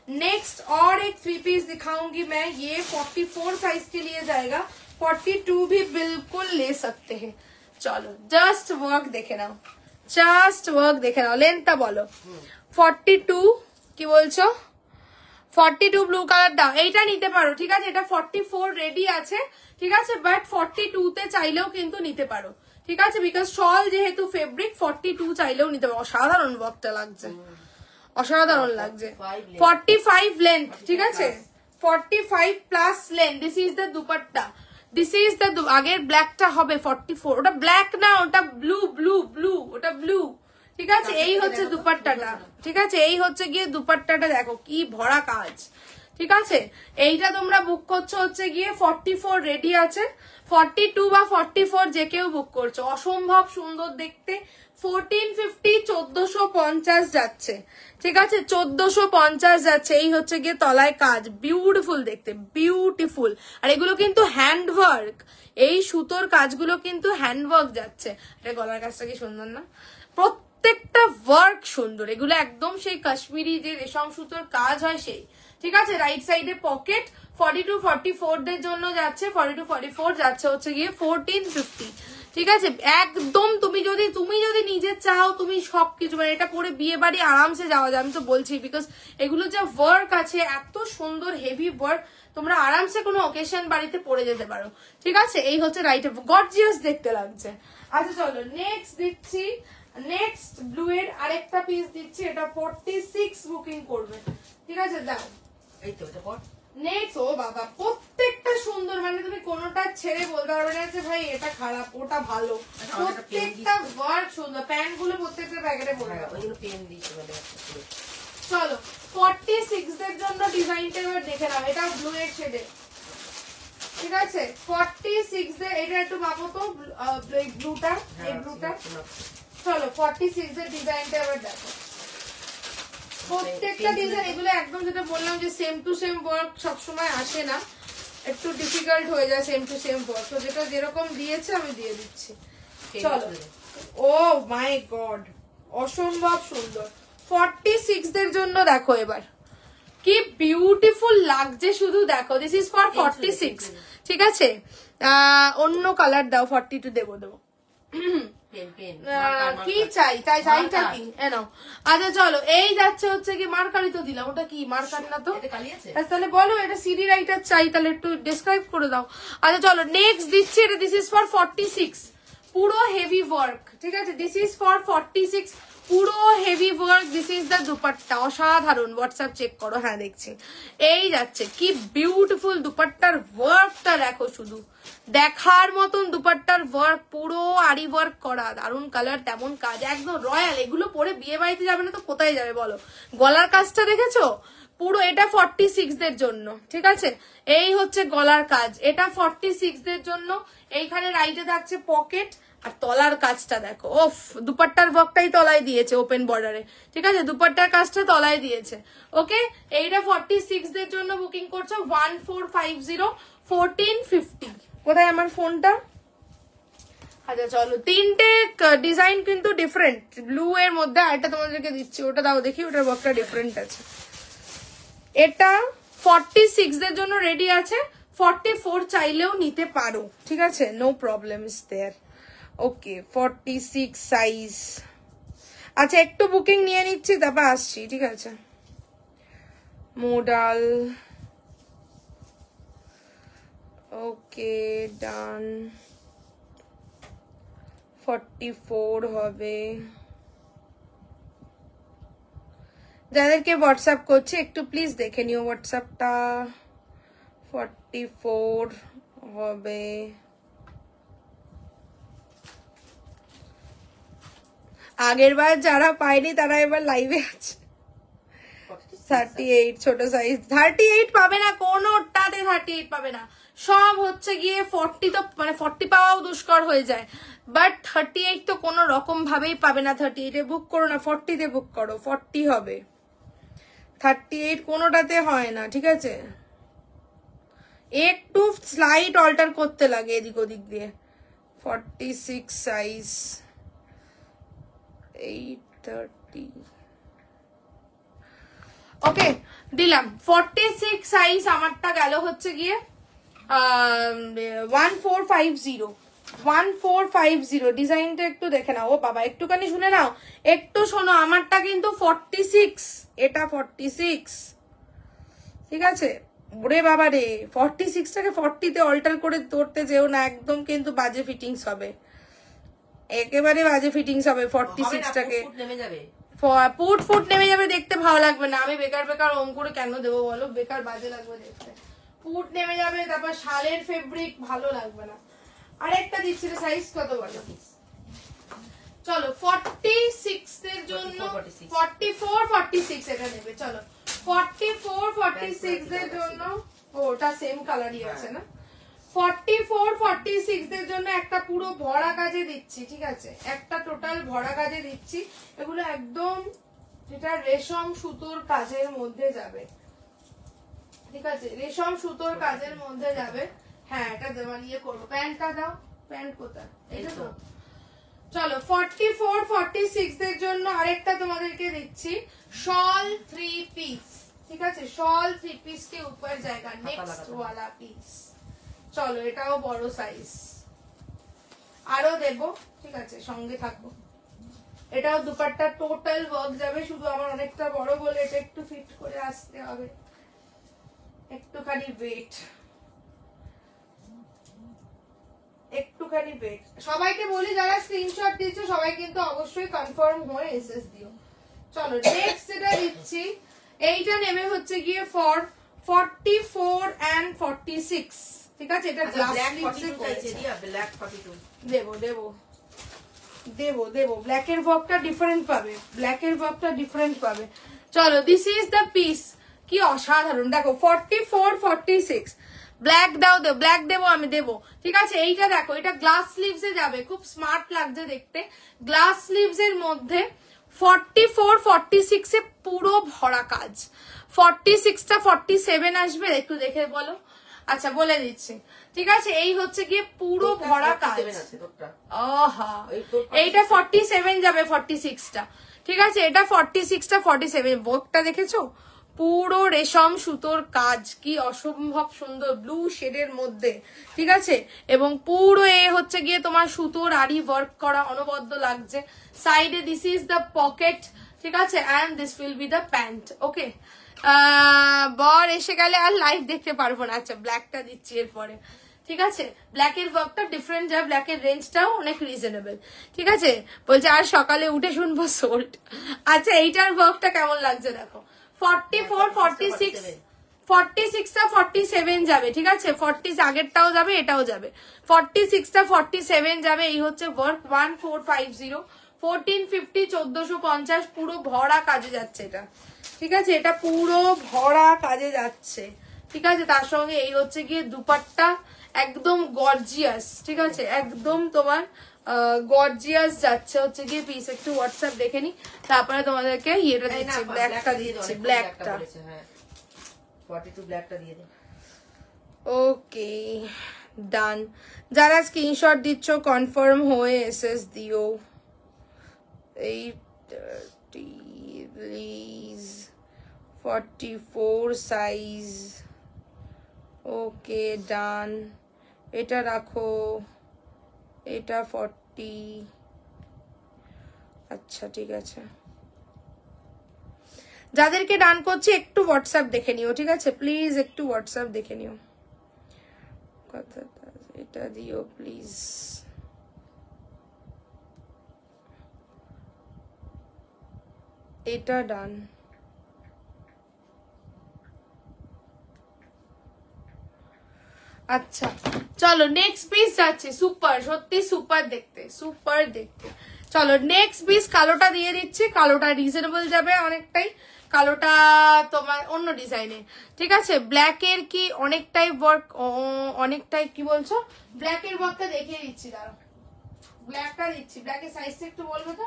नेक्स्ट और एक 3 पीस दिखाऊंगी मैं, ये 44 साइज के लिए जाएगा, 42 भी बिल्कुल ले सकते हैं। चलो जस्ट वर्क देखे नाओ, जस्ट वर्क देखे नाओ। लेंथটা বলো। 42 কি বলছো? 42 ব্লু কালার দাও, এইটা নিতে পারো, ঠিক আছে। এটা 44 রেডি আছে, ঠিক আছে, বাট 42 তে চাইলেও কিন্তু নিতে পারো, ঠিক আছে, বিকজ শল যেহেতু ফেব্রিক 42 চাইলেও নিতে পারো। অসাধারণ ওয়ার্কটা লাগছে, অসাধারণ লাগছে। 45 লেন্থ, ঠিক আছে, 45 plus length. This is the dupatta, this is the, আগের ব্ল্যাকটা হবে 44, ওটা ব্ল্যাক না, ওটা ব্লু ব্লু ব্লু, ওটা ব্লু, ঠিক আছে। এই হচ্ছে দুপাট্টাটা, ঠিক আছে, এই হচ্ছে গিয়ে দুপাট্টাটা, দেখো কি ভরা কাজ, ঠিক আছে। এইটা তোমরা বুক করছো হচ্ছে গিয়ে 44 রেডি আছে, 42 বা 44 যে কেউ বুক করছো, অসম্ভব সুন্দর দেখতে। 1450, 1450 যাচ্ছে, ঠিক আছে, 1450 যাচ্ছে। এই হচ্ছে গিয়ে তলায় কাজ, বিউটিফুল দেখতে, বিউটিফুল। আর এগুলো কিন্তু হ্যান্ডওয়ার্ক, এই সুতোর কাজগুলো কিন্তু হ্যান্ডওয়ার্ক যাচ্ছে। এটা গলার কাজটা কি সুন্দর না, প্রত্যেকটা ওয়ার্ক সুন্দর, এগুলো একদম সেই কাশ্মীরি যে রেশম সুতোর কাজ হয় সেই, ঠিক আছে। রাইট সাইডে পকেট, 42 44 দের জন্য যাচ্ছে, 42 44 যাচ্ছে হচ্ছে গিয়ে 1450, ঠিক আছে। একদম তুমি যদি নিজে চাও, তুমি সবকিছু, মানে এটা পরে বিয়ে বাড়ি আরামসে যাওয়া যায়, আমি তো বলছি, বিকজ এগুলো যে ওয়ার্ক আছে এত সুন্দর হেভি ওয়ার্ক, তোমরা আরামসে কোনো অকেশন বাড়িতে পরে যেতে পারো, ঠিক আছে। এই হচ্ছে রাইট, গর্জিয়াস দেখতে লাগছে। আচ্ছা চলো নেক্সট দিচ্ছি, নেক্সট ব্লু এর আরেকটা পিস দিচ্ছি, এটা 46 বুকিং করবে, ঠিক আছে। দাও এই তো, এটা পর। নেক্সট, ও বাবা প্রত্যেকটা সুন্দর, মানে তুমি কোনোটা ছেড়ে বলতে পারবে না যে ভাই এটা খারাপ ওটা ভালো, প্রত্যেকটা ওয়ার্ক সুন্দর। প্যান্ট গুলো প্রত্যেকটা প্যাকেটে পড়ে যাবে, ওইগুলো পেন দিয়েছে মানে। চলো 46 দের জন্য ডিজাইনটা এবার দেখে নাও, এটা ব্লু এর শেডে, ঠিক আছে। 46 দের, এটা একটু মাপো তো, এই ব্লুটা, এই ব্লুটা। চলো 46 দের ডিজাইনটা এবার দেখো, প্রত্যেকটা ডিজাইন, এগুলো একদম যেটা বললাম যে সেম টু সেম ওয়ার্ক সবসময় আসে না, একটু ডিফিকাল্ট হয়ে যায় সেম টু সেম ওয়ার্ক, তো যেটা যেরকম দিয়েছে আমি দিয়ে দিচ্ছি। চলো, ও মাই গড, অসম্ভব সুন্দর। 46 দের জন্য দেখো এবার কি বিউটিফুল লাগছে, শুধু দেখো, দিস ইজ ফর 46, ঠিক আছে। অন্য কালার দাও, 42 দেবো। কি চাইটা কি এনো। আচ্ছা চলো, এই যাচ্ছে হচ্ছে কি, মার্কারি তো দিলাম, ওটা কি মার্কার না তো, তাহলে বলো এটা সিডি রাইটার চাই, তাহলে একটু ডেসক্রাইব করে দাও। আচ্ছা চলো নেক্সট দিচ্ছি, এটা দিস ইজ ফর 46, পুরো হেভি ওয়ার্ক, ঠিক আছে। দিস ইজ ফর 46, পুরো heavy work. This is the dupatta, অসাধারণ। হোয়াটসঅ্যাপ চেক করো, হ্যাঁ দেখছি। এই যাচ্ছে, কি বিউটিফুল দুপাট্টার ওয়ার্কটা দেখো, শুধু দেখার মতন দুপাট্টার ওয়ার্ক, পুরো আরি ওয়ার্ক করা, দারুন কালার, তেমন কাজ, একদম রয়্যাল। এগুলো পরে বিয়ে বাড়িতে যাবে না তো কোথায় যাবে বলো। গলার কাজটা দেখেছো পুরো, এটা 46 দের জন্য, ঠিক আছে। এই হচ্ছে গলার কাজ, এটা 46 দের জন্য। এইখানে রাইটে থাকছে পকেট, আর তলার কাজটা দেখো, ওফ, দুপাট্টার ওয়ার্কটাই তলায় দিয়েছে ওপেন বর্ডারে, ঠিক আছে, দুপাট্টার কাজটা তলায় দিয়েছে। ওকে, এইটা 46 দের জন্য বুকিং করছো, 1450 1450। কোথায় আমার ফোনটা? আচ্ছা চলো, তিনটে ডিজাইন কিন্তু ডিফারেন্ট, ব্লু এর মধ্যে আরেকটা তোমাদেরকে দিচ্ছি, ওটা দাও দেখি, ওটার ওয়ার্কটা ডিফারেন্ট আছে। এটা 46 দের জন্য রেডি আছে, 44 চাইলেও নিতে পারো, ঠিক আছে, no problem is there. Okay 46 size. আচ্ছা একটু বুকিং নিয়ে নিচ্ছি, তারপর আসছি, ঠিক আছে। মোডাল, ওকে ডান, 44 হবে। যাদেরকে হোয়াটসঅ্যাপ করছে একটু প্লিজ দেখে নিও হোয়াটসঅ্যাপটা। 44 হবে। আগের বার যারা পায়নি তারা এবার লাইভে আছে। 38 ছোট সাইজ, 38 পাবে না কোনোটাতে, 38 পাবে না, সব হচ্ছে গিয়ে 40, তো মানে 40 পাওয়াও দুষ্কর হয়ে যায়, বাট 38 তো কোনো রকম ভাবেই পাবে না। 38 এ বুক করো না, 40 তে বুক করো, 40 হবে, 38 কোনোটাতে হয় না, ঠিক আছে। একটু স্লাইড অল্টার করতে লাগে এদিক ওদিক দিয়ে। 46 সাইজ, 830। ওকে দিলাম 46 সাইজ, আমারটা গেল হচ্ছে গিয়ে 1450 1450। ডিজাইনটা একটু দেখে নাও, ও বাবা একটুখানি শুনে নাও, একটু শোনো, আমারটা কিন্তু 46, এটা 46, ঠিক আছে। ওরে বাবা রে, 46টাকে 40 তে অল্টার করে ধরতে যেও না, একদম কিন্তু বাজে ফিটিংস হবে, একেবারে বাজে ফিটিংস হবে। 46টাকে পুট ফুট নেমে যাবে, দেখতে ভালো লাগবে না। আমি বেকার বেকার ওম করে কেন দেবো বলো, বেকার বাজে লাগবে দেখতে। পুট নেমে যাবে, তারপর শালের ফেব্রিক ভালো লাগবে না। আরেকটা দিচ্ছি, সাইজ কত বলো? চলো 46 এর জন্য 44 46 এটা নেবে। চলো 44 46 এর জন্য, ওটা সেম কালারই আছে না? 44 46 এর জন্য একটা পুরো ভরা কাজে দিচ্ছি, ঠিক আছে? একটা টোটাল ভরা কাজে দিচ্ছি। এগুলো একদম যেটা রেশম সুতোর কাজের মধ্যে যাবে, ঠিক আছে? রেশম সুতোর কাজের মধ্যে যাবে। হ্যাঁ, এটা দেওয়া নিয়ে করবো। প্যান্টটা দাও, প্যান্ট কোথায়? এটা তো। চলো 44 46 এর জন্য আরেকটা তোমাদেরকে দিচ্ছি, শল 3 পিস, ঠিক আছে? শল 3 পিস के ऊपर जाएगा नेक्स्ट वाला পিস। চলো এটাও বড় সাইজ, আরো দেবো, ঠিক আছে? সঙ্গে থাকবো। এটাও দুপাট্টা টোটাল ওয়ার্ক যাবে, শুধু আমার অনেকটা বড় বলে এটা একটু ফিট করে আসতে হবে, একটুখানি ওয়েট, একটুখানি ওয়েট। সবাইকে বলি যারা স্ক্রিনশট দিচ্ছ সবাই কিন্তু অবশ্যই কনফার্ম হয়ে এসএস দিও। চলো নেক্সট যেটা দিচ্ছি, এইটা নেমে হচ্ছে গিয়ে ফর 44 and 46, ঠিক আছে? এটা গ্লাস লিপসে করেছে। ব্ল্যাক 42 দেবো দেবো দেবো দেবো, ব্ল্যাকের ওয়ার্কটা ডিফারেন্ট পাবে, ব্ল্যাকের ওয়ার্কটা ডিফারেন্ট পাবে। চলো দিস ইজ দ্য পিস, কি অসাধারণ। দেখো 44 46 ব্ল্যাক দাও, ব্ল্যাক দেবো, আমি দেবো, ঠিক আছে? এইটা দেখো, এটা গ্লাস স্লিভস এ যাবে, খুব স্মার্ট লাগছে দেখতে। গ্লাস স্লিভস এর মধ্যে 44 46 এ পুরো ভরা কাজ। 46টা 47 আসবে, একটু দেখে বলো। আচ্ছা বলে দিচ্ছি, ঠিক আছে? এই হচ্ছে গিয়ে পুরো ভরা কাজ। আহা, এইটা 47 যাবে 46টা, ঠিক আছে? এটা 46টা 47, ওয়ার্কটা দেখেছো? পুরো রেশম সুতোর কাজ, কি অসম্ভব সুন্দর, ব্লু শেডের মধ্যে, ঠিক আছে? এবং পুরো এ হচ্ছে গিয়ে তোমার সুতোর আরি ওয়ার্ক করা, অনবদ্য লাগছে। সাইডে দিস ইজ দ্য পকেট, ঠিক আছে? And this will be the pant. Okay, বর এসে গেলে আর লাইভ দেখতে পারবো না। আচ্ছা ব্ল্যাকটা দিচ্ছি এরপরে, ঠিক আছে? ব্ল্যাকের ওয়ার্কটা ডিফারেন্ট যায়, ব্ল্যাকের রেঞ্জটাও অনেক রিজনেবল, ঠিক আছে? বলছে আর সকালে উঠে শুনবো সোল্ট। আচ্ছা এইটার ওয়ার্কটা কেমন লাগছে দেখো। 44 46 46টা 47 যাবে, ঠিক আছে? 40 আগেরটাও যাবে, এটাও যাবে। 46টা 47 যাবে। এই হচ্ছে ওয়ার্ক 1450 1450 1450, পুরো ভরা কাজে যাচ্ছে এটা, ঠিক আছে? এটা পুরো ভরা কাজে যাচ্ছে, ঠিক আছে? তার সঙ্গে এই হচ্ছে গিয়ে দুপাট্টা, একদম গর্জিয়াস, ঠিক আছে? একদম তোমার গর্জিয়াস যাচ্ছে হচ্ছে গিয়ে পিস। একটু হোয়াটসঅ্যাপ দেখে নি, তারপরে তোমাদেরকে ইয়েটা দিচ্ছি, ব্ল্যাকটা দিচ্ছি, ব্ল্যাকটা। 42 ব্ল্যাকটা দিয়ে দে। ওকে ডান। যারা স্ক্রিনশট দিচ্ছ কনফার্ম হয়ে এসএস দিও। 30 প্লিজ, 44 সাইজ। ওকে ডান, এটা রাখো, এটা 40। আচ্ছা ঠিক আছে, যাদেরকে ডান করছি একটু হোয়াটসঅ্যাপ দেখে নিও, ঠিক আছে? প্লিজ একটু হোয়াটসঅ্যাপ দেখে নিও। কথাটা এটা দিও প্লিজ। এটা ডান। আচ্ছা চলো নেক্সট পিস যাচ্ছে। সুপার, সত্যি সুপার দেখতে, সুপার দেখতে। চলো নেক্সট পিস কালোটা দিয়ে দিচ্ছি। কালোটা রিজনেবল যাবে অনেকটাই, কালোটা তোমার অন্য ডিজাইনে, ঠিক আছে? ব্ল্যাকের কি অনেকটাই ওয়ার্ক, অনেকটাই কি বলছো? ব্ল্যাকের ওয়ার্কটা দেখিয়ে দিচ্ছি, দাঁড়াও ব্ল্যাকটা দিচ্ছি। ব্ল্যাকের সাইজটা একটু বলবে তো?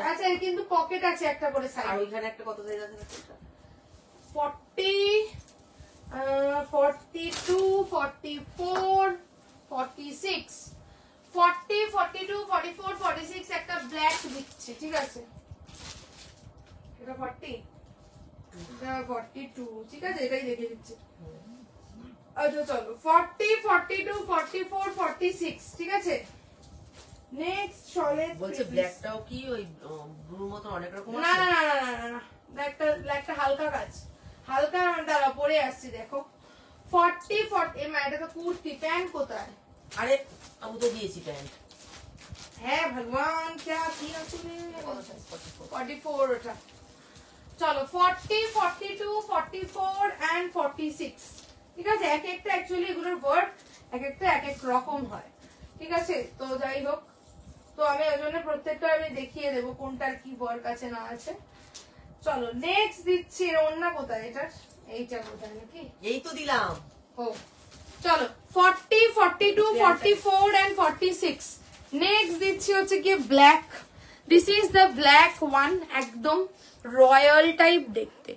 আচ্ছা কিন্তু পকেট আছে একটা করে সাইজ। আর ওইখানে একটা কত সাইজ আছে? 40 42 44 46 40 42 44 46 একটা ব্ল্যাক দিচ্ছি, ঠিক আছে? এটা 40, এটা 42, ঠিক আছে? এটাই দেখে দিচ্ছি। আচ্ছা চলো 40 42 44 46, ঠিক আছে? নেক্সট সলিড বলছে ব্ল্যাকটাও কি ওই ব্লুর মতো অনেক রকম আছে? না না না না না, ব্ল্যাকটা হালকা কাজ, হালকা। দাঁড়া পরে আসছি দেখো। 40 40 এটা তো কুর্তি, প্যান্ট কোথায়? আরে আমি তো দিয়েছি প্যান্ট। হ্যাঁ ভগবান क्या किया तूने 44 ওটা চলো 40 42 44 and 46 ঠিক আছে এক একটা অ্যাকচুয়ালি এগুলোর ওয়ার্ক এক একটা এক এক রকম হয় ঠিক আছে তো যাই হোক তো আমি ওই জন্য প্রত্যেকটা আমি দেখিয়ে দেবো কোনটার কি ওয়ার্ক আছে না আছে চলো নেক্সট দিচ্ছি ওন্না কোথায় এটা এইটা কোথায় নাকি এই তো দিলাম ও চলো 40 42 44 and 46 নেক্সট দিচ্ছি হচ্ছে কি black this is the black one একদম রয়্যাল টাইপ দেখতে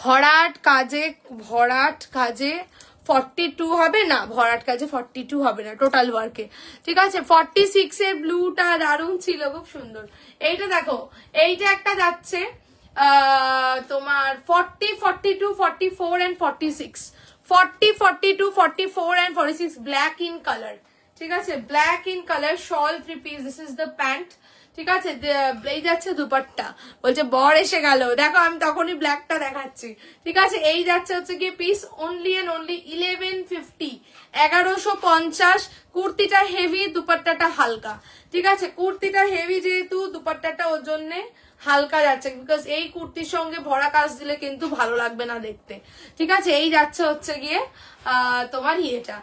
ভরাট কাজে 42 হবে না ভরাট কাজে 42 হবে না টোটাল ওয়ার্কে ঠিক আছে 46 এর ব্লুটা দারুণ ছিল খুব সুন্দর এইটা দেখো এইটা একটা যাচ্ছে তোমার 40 42 44 and 46 40 42 44 and 46 black in color ঠিক আছে black in color shawl 3 piece this is the pant ঠিক আছে এই যাচ্ছে দুপাট্টা বলছে বর এসে গেল দেখো আমি তখনই ব্ল্যাকটা দেখাচ্ছি ঠিক আছে এই যাচ্ছে হচ্ছে কি পিস অনলি এন্ড অনলি 1150 1150 কুর্তিটা হেভি দুপাট্টাটা হালকা ঠিক আছে কুর্তিটা হেভি যেহেতু দুপাট্টাটা ওর জন্য হালকা যাচ্ছে বিকজ এই কুর্তির সঙ্গে ভরা কাজ দিলে কিন্তু ভালো লাগবে না দেখতে ঠিক আছে এই যাচ্ছে হচ্ছে গিয়ে তোমার ইয়েটা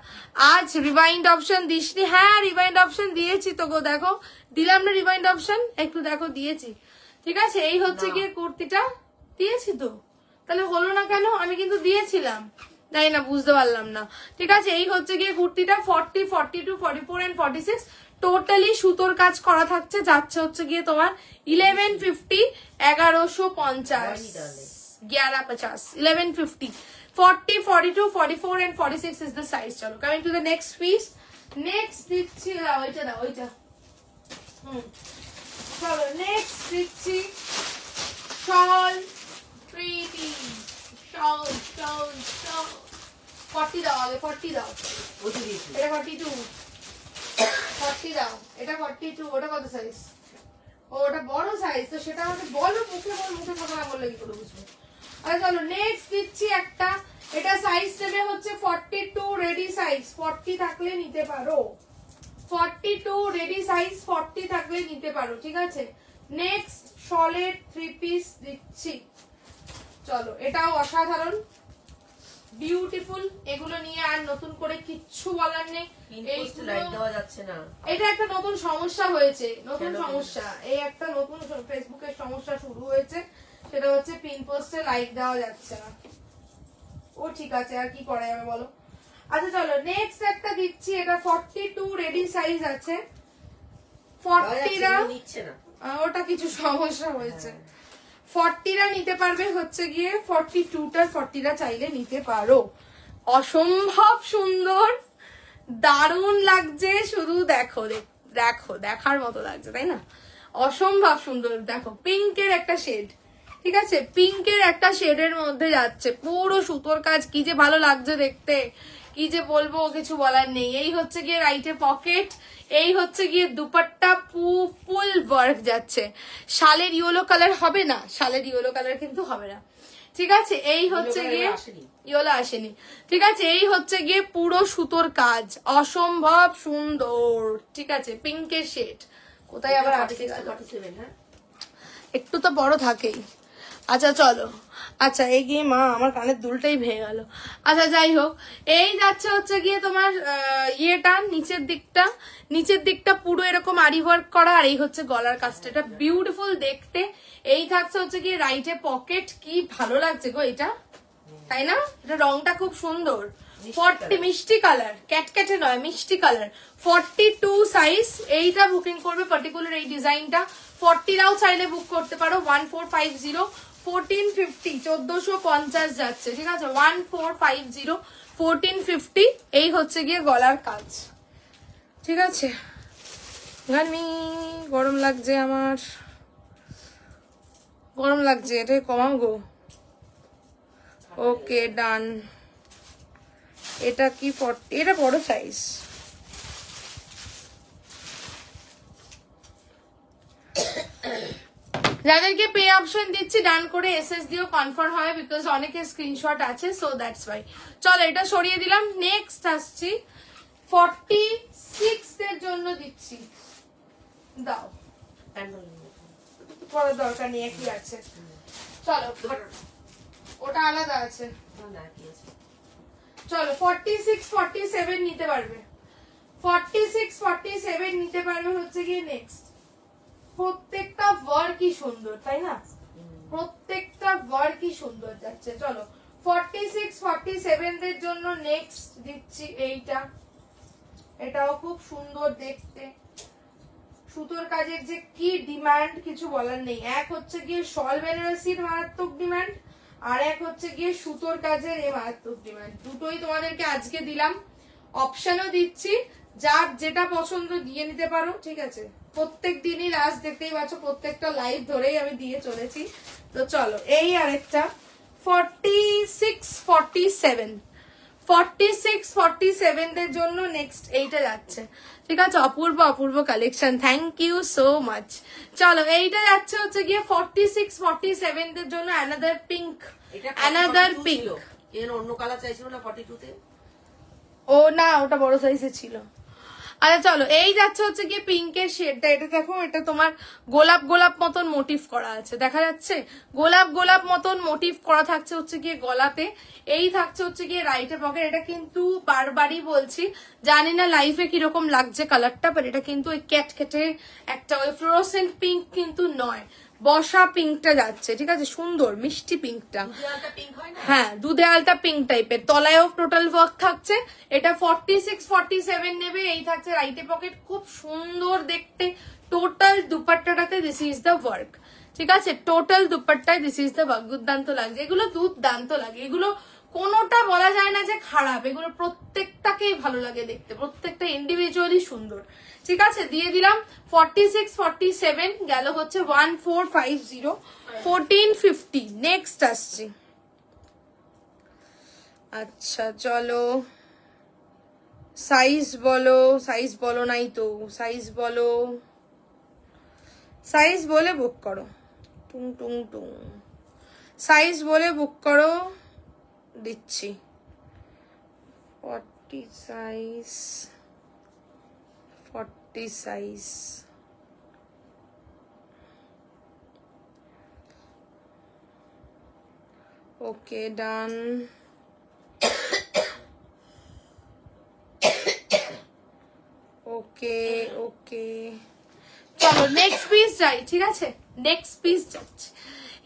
আজ রিভাইন্ড অপশন দিসনি হ্যাঁ রিভাইন্ড অপশন দিয়েছি তো গো দেখো দিলাম না রিভাইন্ড অপশন একটু দেখো দিয়েছি ঠিক আছে এই হচ্ছে গিয়ে কুর্তিটা দিয়েছি তো তাহলে হলো না কেন আমি কিন্তু দিয়েছিলাম তাই না বুঝতে পারলাম না ঠিক আছে এই হচ্ছে গিয়ে কুর্তিটা 40 42 44 and 46 টোটালি সুতোর কাজ করা থাকছে যাচ্ছে হচ্ছে গিয়ে তোমার 1150 1150 1150 40 42 44 and 46 is the size চলো coming to the next piece next দিচ্ছি ওইটা চলো নেক্সট দিচ্ছি শল 3 piece শল 40 দাও আগে 40 দাও এটা 42 40 দাও এটা 42 ওটা কত সাইজ ওটা বড় সাইজ তো সেটা আমাকে বলো মুখে কথা না বললে কি করে বুঝবো আচ্ছা চলো নেক্সট দিচ্ছি একটা এটা সাইজ নেবে হচ্ছে 42 রেডি সাইজ 40 থাকলে নিতে পারো 42 রেডি সাইজ 40 থাকলে নিতে পারো ঠিক আছে নেক্সট শলের 3 পিস দিচ্ছি চলো এটাও অসাধারণ বিউটিফুল এগুলো নিয়ে আর নতুন করে কিচ্ছু বলার নেই এটা একটা নতুন সমস্যা হয়েছে নতুন সমস্যা এই একটা নতুন ফেসবুকের সমস্যা শুরু হয়েছে সেটা হচ্ছে পিন পোস্টে লাইক দেওয়া যাচ্ছে না ও ঠিক আছে আর কি করা যাবে বলো আচ্ছা চলো নেক্সট একটা দিচ্ছি এটা 42 রেডি সাইজ আছে 40রা ওটা কিছু সমস্যা হয়েছে 40রা নিতে পারবে হচ্ছে গিয়ে 42টার 40রা চাইলে নিতে পারো অসম্ভব সুন্দর দারুণ লাগছে শুধু দেখো দেখার মতো লাগছে তাই না অসম্ভব সুন্দর দেখো পিঙ্কের একটা শেড ঠিক আছে পিঙ্কের একটা শেডের মধ্যে যাচ্ছে পুরো সুতোর কাজ কি যে ভালো লাগছে দেখতে কি যে বলবো কিছু বলার নেই এই হচ্ছে গিয়ে রাইটে পকেট এই হচ্ছে গিয়ে দুপাট্টা ফুল ওয়ার্ক যাচ্ছে শালের ইয়েলো কালার হবে না শালের ইয়েলো কালার কিন্তু হবে না ঠিক আছে এই হচ্ছে গিয়ে ইয়েলো আসেনি ঠিক আছে এই হচ্ছে গিয়ে পুরো সুতোর কাজ অসম্ভব সুন্দর ঠিক আছে পিঙ্কের শেড কোথায় আবার একটু তো বড় থাকেই আচ্ছা চলো আচ্ছা এই গিয়ে মা আমার কানের দুলটাই ভেঙে গেল আচ্ছা যাই হোক এই যাচ্ছে হচ্ছে গিয়ে তোমার ইয়েটা নিচের দিকটা পুরো এরকম আরি ওয়ার্ক করা আর এই হচ্ছে গলার কাজটা এটা বিউটিফুল দেখতে এই থাকছে হচ্ছে গিয়ে রাইটে পকেট কি ভালো লাগছে গো এটা তাই না এটা রংটা খুব সুন্দর 40 মিষ্টি কালার ক্যাটক্যাটে নয় মিষ্টি কালার 42 সাইজ এইটা বুকিং করবে পার্টিকুলার এই ডিজাইনটা 40রাও চাইলে বুক করতে পারো 1450 1450 1450 যাচ্ছে ঠিক আছে 1450 1450 এই হচ্ছে গিয়ে গলার কাজ ঠিক আছে গরম লাগছে আমার গরম লাগছে এটাই কমাও গো ওকে ডান এটা কি 40 এটা বড় সাইজ যাদেরকে পে অপশন দিচ্ছি ডান করে এসএস দিও কনফার্ম হবে বিকজ অনেকের স্ক্রিনশট আছে সো দ্যাটস ওয়াই চলো এটা সরিয়ে দিলাম নেক্সট আসছি 46 এর জন্য দিচ্ছি দাও, প্যান্ডেল পরে দরকার নেই, একই আছে। চলো ওটা আলাদা আছে। না কি আছে, চলো 46 47 নিতে পারবে, 46 47 নিতে পারবে হচ্ছে গিয়ে নেক্সট। প্রত্যেকটা ওয়ার্ক কি সুন্দর তাই না, প্রত্যেকটা ওয়ার্ক কি সুন্দর যাচ্ছে। চলো 46 47 দের জন্য নেক্সট দিচ্ছি এইটা, এটাও খুব সুন্দর দেখতে। সুতোর কাজের যে কি ডিমান্ড কিছু বলার নেই। এক হচ্ছে গিয়ে শল বেনারসির মারাত্মক ডিমান্ড, আর এক হচ্ছে গিয়ে সুতোর কাজের এই মারাত্মক ডিমান্ড। দুটোই তোমাদেরকে আজকে দিলাম, অপশনও দিচ্ছি, যার যেটা পছন্দ দিয়ে নিতে পারো, ঠিক আছে। প্রত্যেক দিনই লাস্ট দেখতেই পাচ্ছ, প্রত্যেকটা লাইভ ধরেই আমি দিয়ে চলেছি। তো চলো এই আরেকটা 46 47 46 47 দের জন্য নেক্সট এইটা যাচ্ছে, ঠিক আছে। অপূর্ব অপূর্ব collection, thank you so much. চলো এইটা যাচ্ছে হচ্ছে গিয়ে 46 47 দের জন্য অ্যানাদার পিঙ্ক, অ্যানাদার পিঙ্ক। এর অন্য কালার চাইছিল না 42 তে? ও না, ওটা বড় সাইজে ছিল। আচ্ছা চলো এই যাচ্ছে হচ্ছে গিয়ে পিঙ্কের শেডটা। এটা দেখো, এটা তোমার গোলাপ গোলাপ মতন মোটিভ করা আছে, দেখা যাচ্ছে গোলাপ গোলাপ মতন মোটিভ করা থাকছে হচ্ছে গিয়ে গলাতে। এই থাকছে হচ্ছে গিয়ে রাইটে পকেট। এটা কিন্তু বারবারই বলছি, জানি না লাইফে কিরকম লাগছে কালারটা, বাট এটা কিন্তু ওই ক্যাট কেটে একটা ওই ফ্লোরোসেন্ট পিঙ্ক কিন্তু নয়, বসা পিঙ্কটা যাচ্ছে, ঠিক আছে। সুন্দর মিষ্টি পিঙ্কটা, হ্যাঁ দুধে আলতা পিঙ্ক টাইপের। তলায়ও টোটাল ওয়ার্ক থাকছে। এটা 46 47 নেবে। এই থাকছে রাইটে পকেট, খুব সুন্দর দেখতে। টোটাল দুপাট্টাটাতে দিস ইজ দ্য ওয়ার্ক, ঠিক আছে। টোটাল দুপাট্টায় দিস ইজ দ্য ওয়ার্ক। দুর্দান্ত লাগছে, এগুলো দুর্দান্ত লাগে। এগুলো কোনোটা বলা যায় না যে খারাপ, এগুলো প্রত্যেকটাকেই ভালো লাগে দেখতে, প্রত্যেকটা ইন্ডিভিজুয়ালি সুন্দর, ঠিক আছে। দিয়ে দিলাম 46 47, গেল হচ্ছে 1450 1450। নেক্সট আসছি। আচ্ছা চলো সাইজ বলো, সাইজ বলো নাই তো, সাইজ বলো, সাইজ বলে বুক করো, টুং টুং টুং, সাইজ বলে বুক করো, দিচ্ছি 40 সাইজ, 40 সাইজ। ওকে ডান। ওকে ওকে চলো নেক্সট পিস যাই, ঠিক আছে। নেক্সট পিস যাচ্ছে,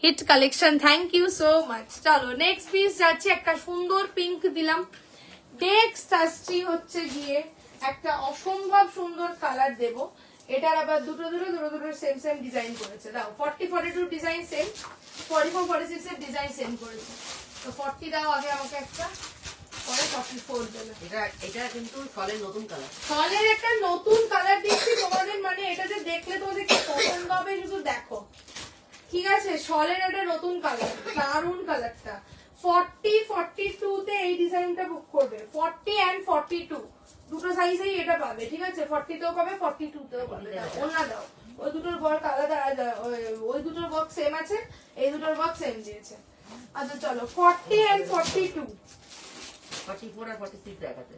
hit collection, thank you so much. চলো নেক্সট পিস যাচ্ছে, একটা সুন্দর পিঙ্ক দিলাম। নেক্সট আসছি হচ্ছে গিয়ে একটা অসম্ভব সুন্দর কালার দেব। এটার আবার দুটো সেম সেম ডিজাইন করেছে। দাও 40 42 ডিজাইন সেম, 44 46 এর ডিজাইন সেম করেছে। তো 40 দাও আগে আমাকে একটা, পরে 44 দেবে। এটা কিন্তু ফলের নতুন কালার, ফলের একটা নতুন কালার দিচ্ছি তোমাদের, মানে এটা যে দেখলে তোমাদের কি পছন্দ হবে শুধু দেখো, ঠিক আছে। শলের একটা নতুন কালার, দারুন কালারটা। 40 42 তে এই ডিজাইনটা বুক করবে, 40 and 42 দুটো সাইজেই এটা পাবে, ঠিক আছে। 40 তেও পাবে, 42 তেও পাবে। ওনা দাও, ওই দুটোর বর্ক আলাদা, ওই দুটোর বর্ক সেম আছে, এই দুটোর বর্ক সেম দিয়েছে। আচ্ছা চলো 40 and 42, 44 আর 46 দেখাতে।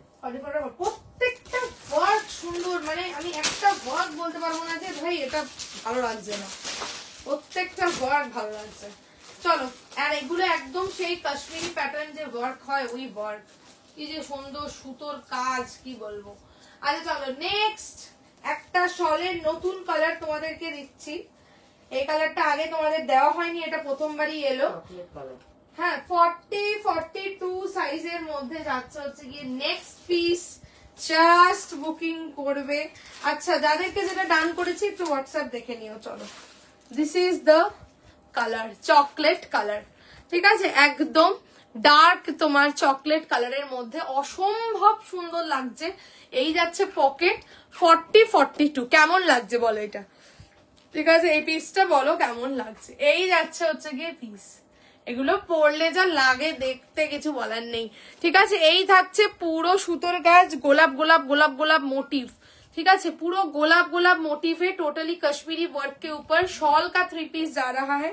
প্রত্যেকটা ওয়ার্ক সুন্দর, মানে আমি একটা ওয়ার্ক বলতে পারবো না যে ভাই এটা ভালো লাগছে না, প্রত্যেকটা ওয়ার্ক ভালো লাগছে। চলো, আর এগুলো একদম সেই কাশ্মীরি প্যাটার্ন যে ওয়ার্ক হয় ওই ওয়ার্ক, কি যে সুন্দর সুতোর কাজ, কি বলবো। আচ্ছা চলো নেক্সট একটা শলের নতুন কালার তোমাদেরকে দিচ্ছি। এই কালারটা আগে তোমাদের দেওয়া হয়নি, এটা প্রথমবারই এলো। হ্যাঁ 40 42 সাইজের মধ্যে যাচ্ছে হচ্ছে গিয়ে নেক্সট পিস, জাস্ট বুকিং করবে। আচ্ছা যাদেরকে যেটা ডান করেছি একটু হোয়াটসঅ্যাপ দেখে নিও। চলো this is the colour, chocolate colour, ঠিক আছে। একদম ডার্ক তোমার চকলেট কালারের মধ্যে অসম্ভব সুন্দর লাগছে। এই যাচ্ছে পকেট 40 42, কেমন লাগছে বলো এটা, ঠিক আছে। এই পিসটা বলো কেমন লাগছে। এই যাচ্ছে হচ্ছে গিয়ে পিস, এগুলো পরলে যা লাগে দেখতে কিছু বলার নেই, ঠিক আছে। এই থাকছে পুরো সুতোর কাজ, গোলাপ গোলাপ গোলাপ গোলাপ মোটিভ, ठीक है पूरा गोलाप गोलाप मोटिव है टोटली कश्मीरी वर्क के ऊपर शॉल का 3 पीस जा रहा है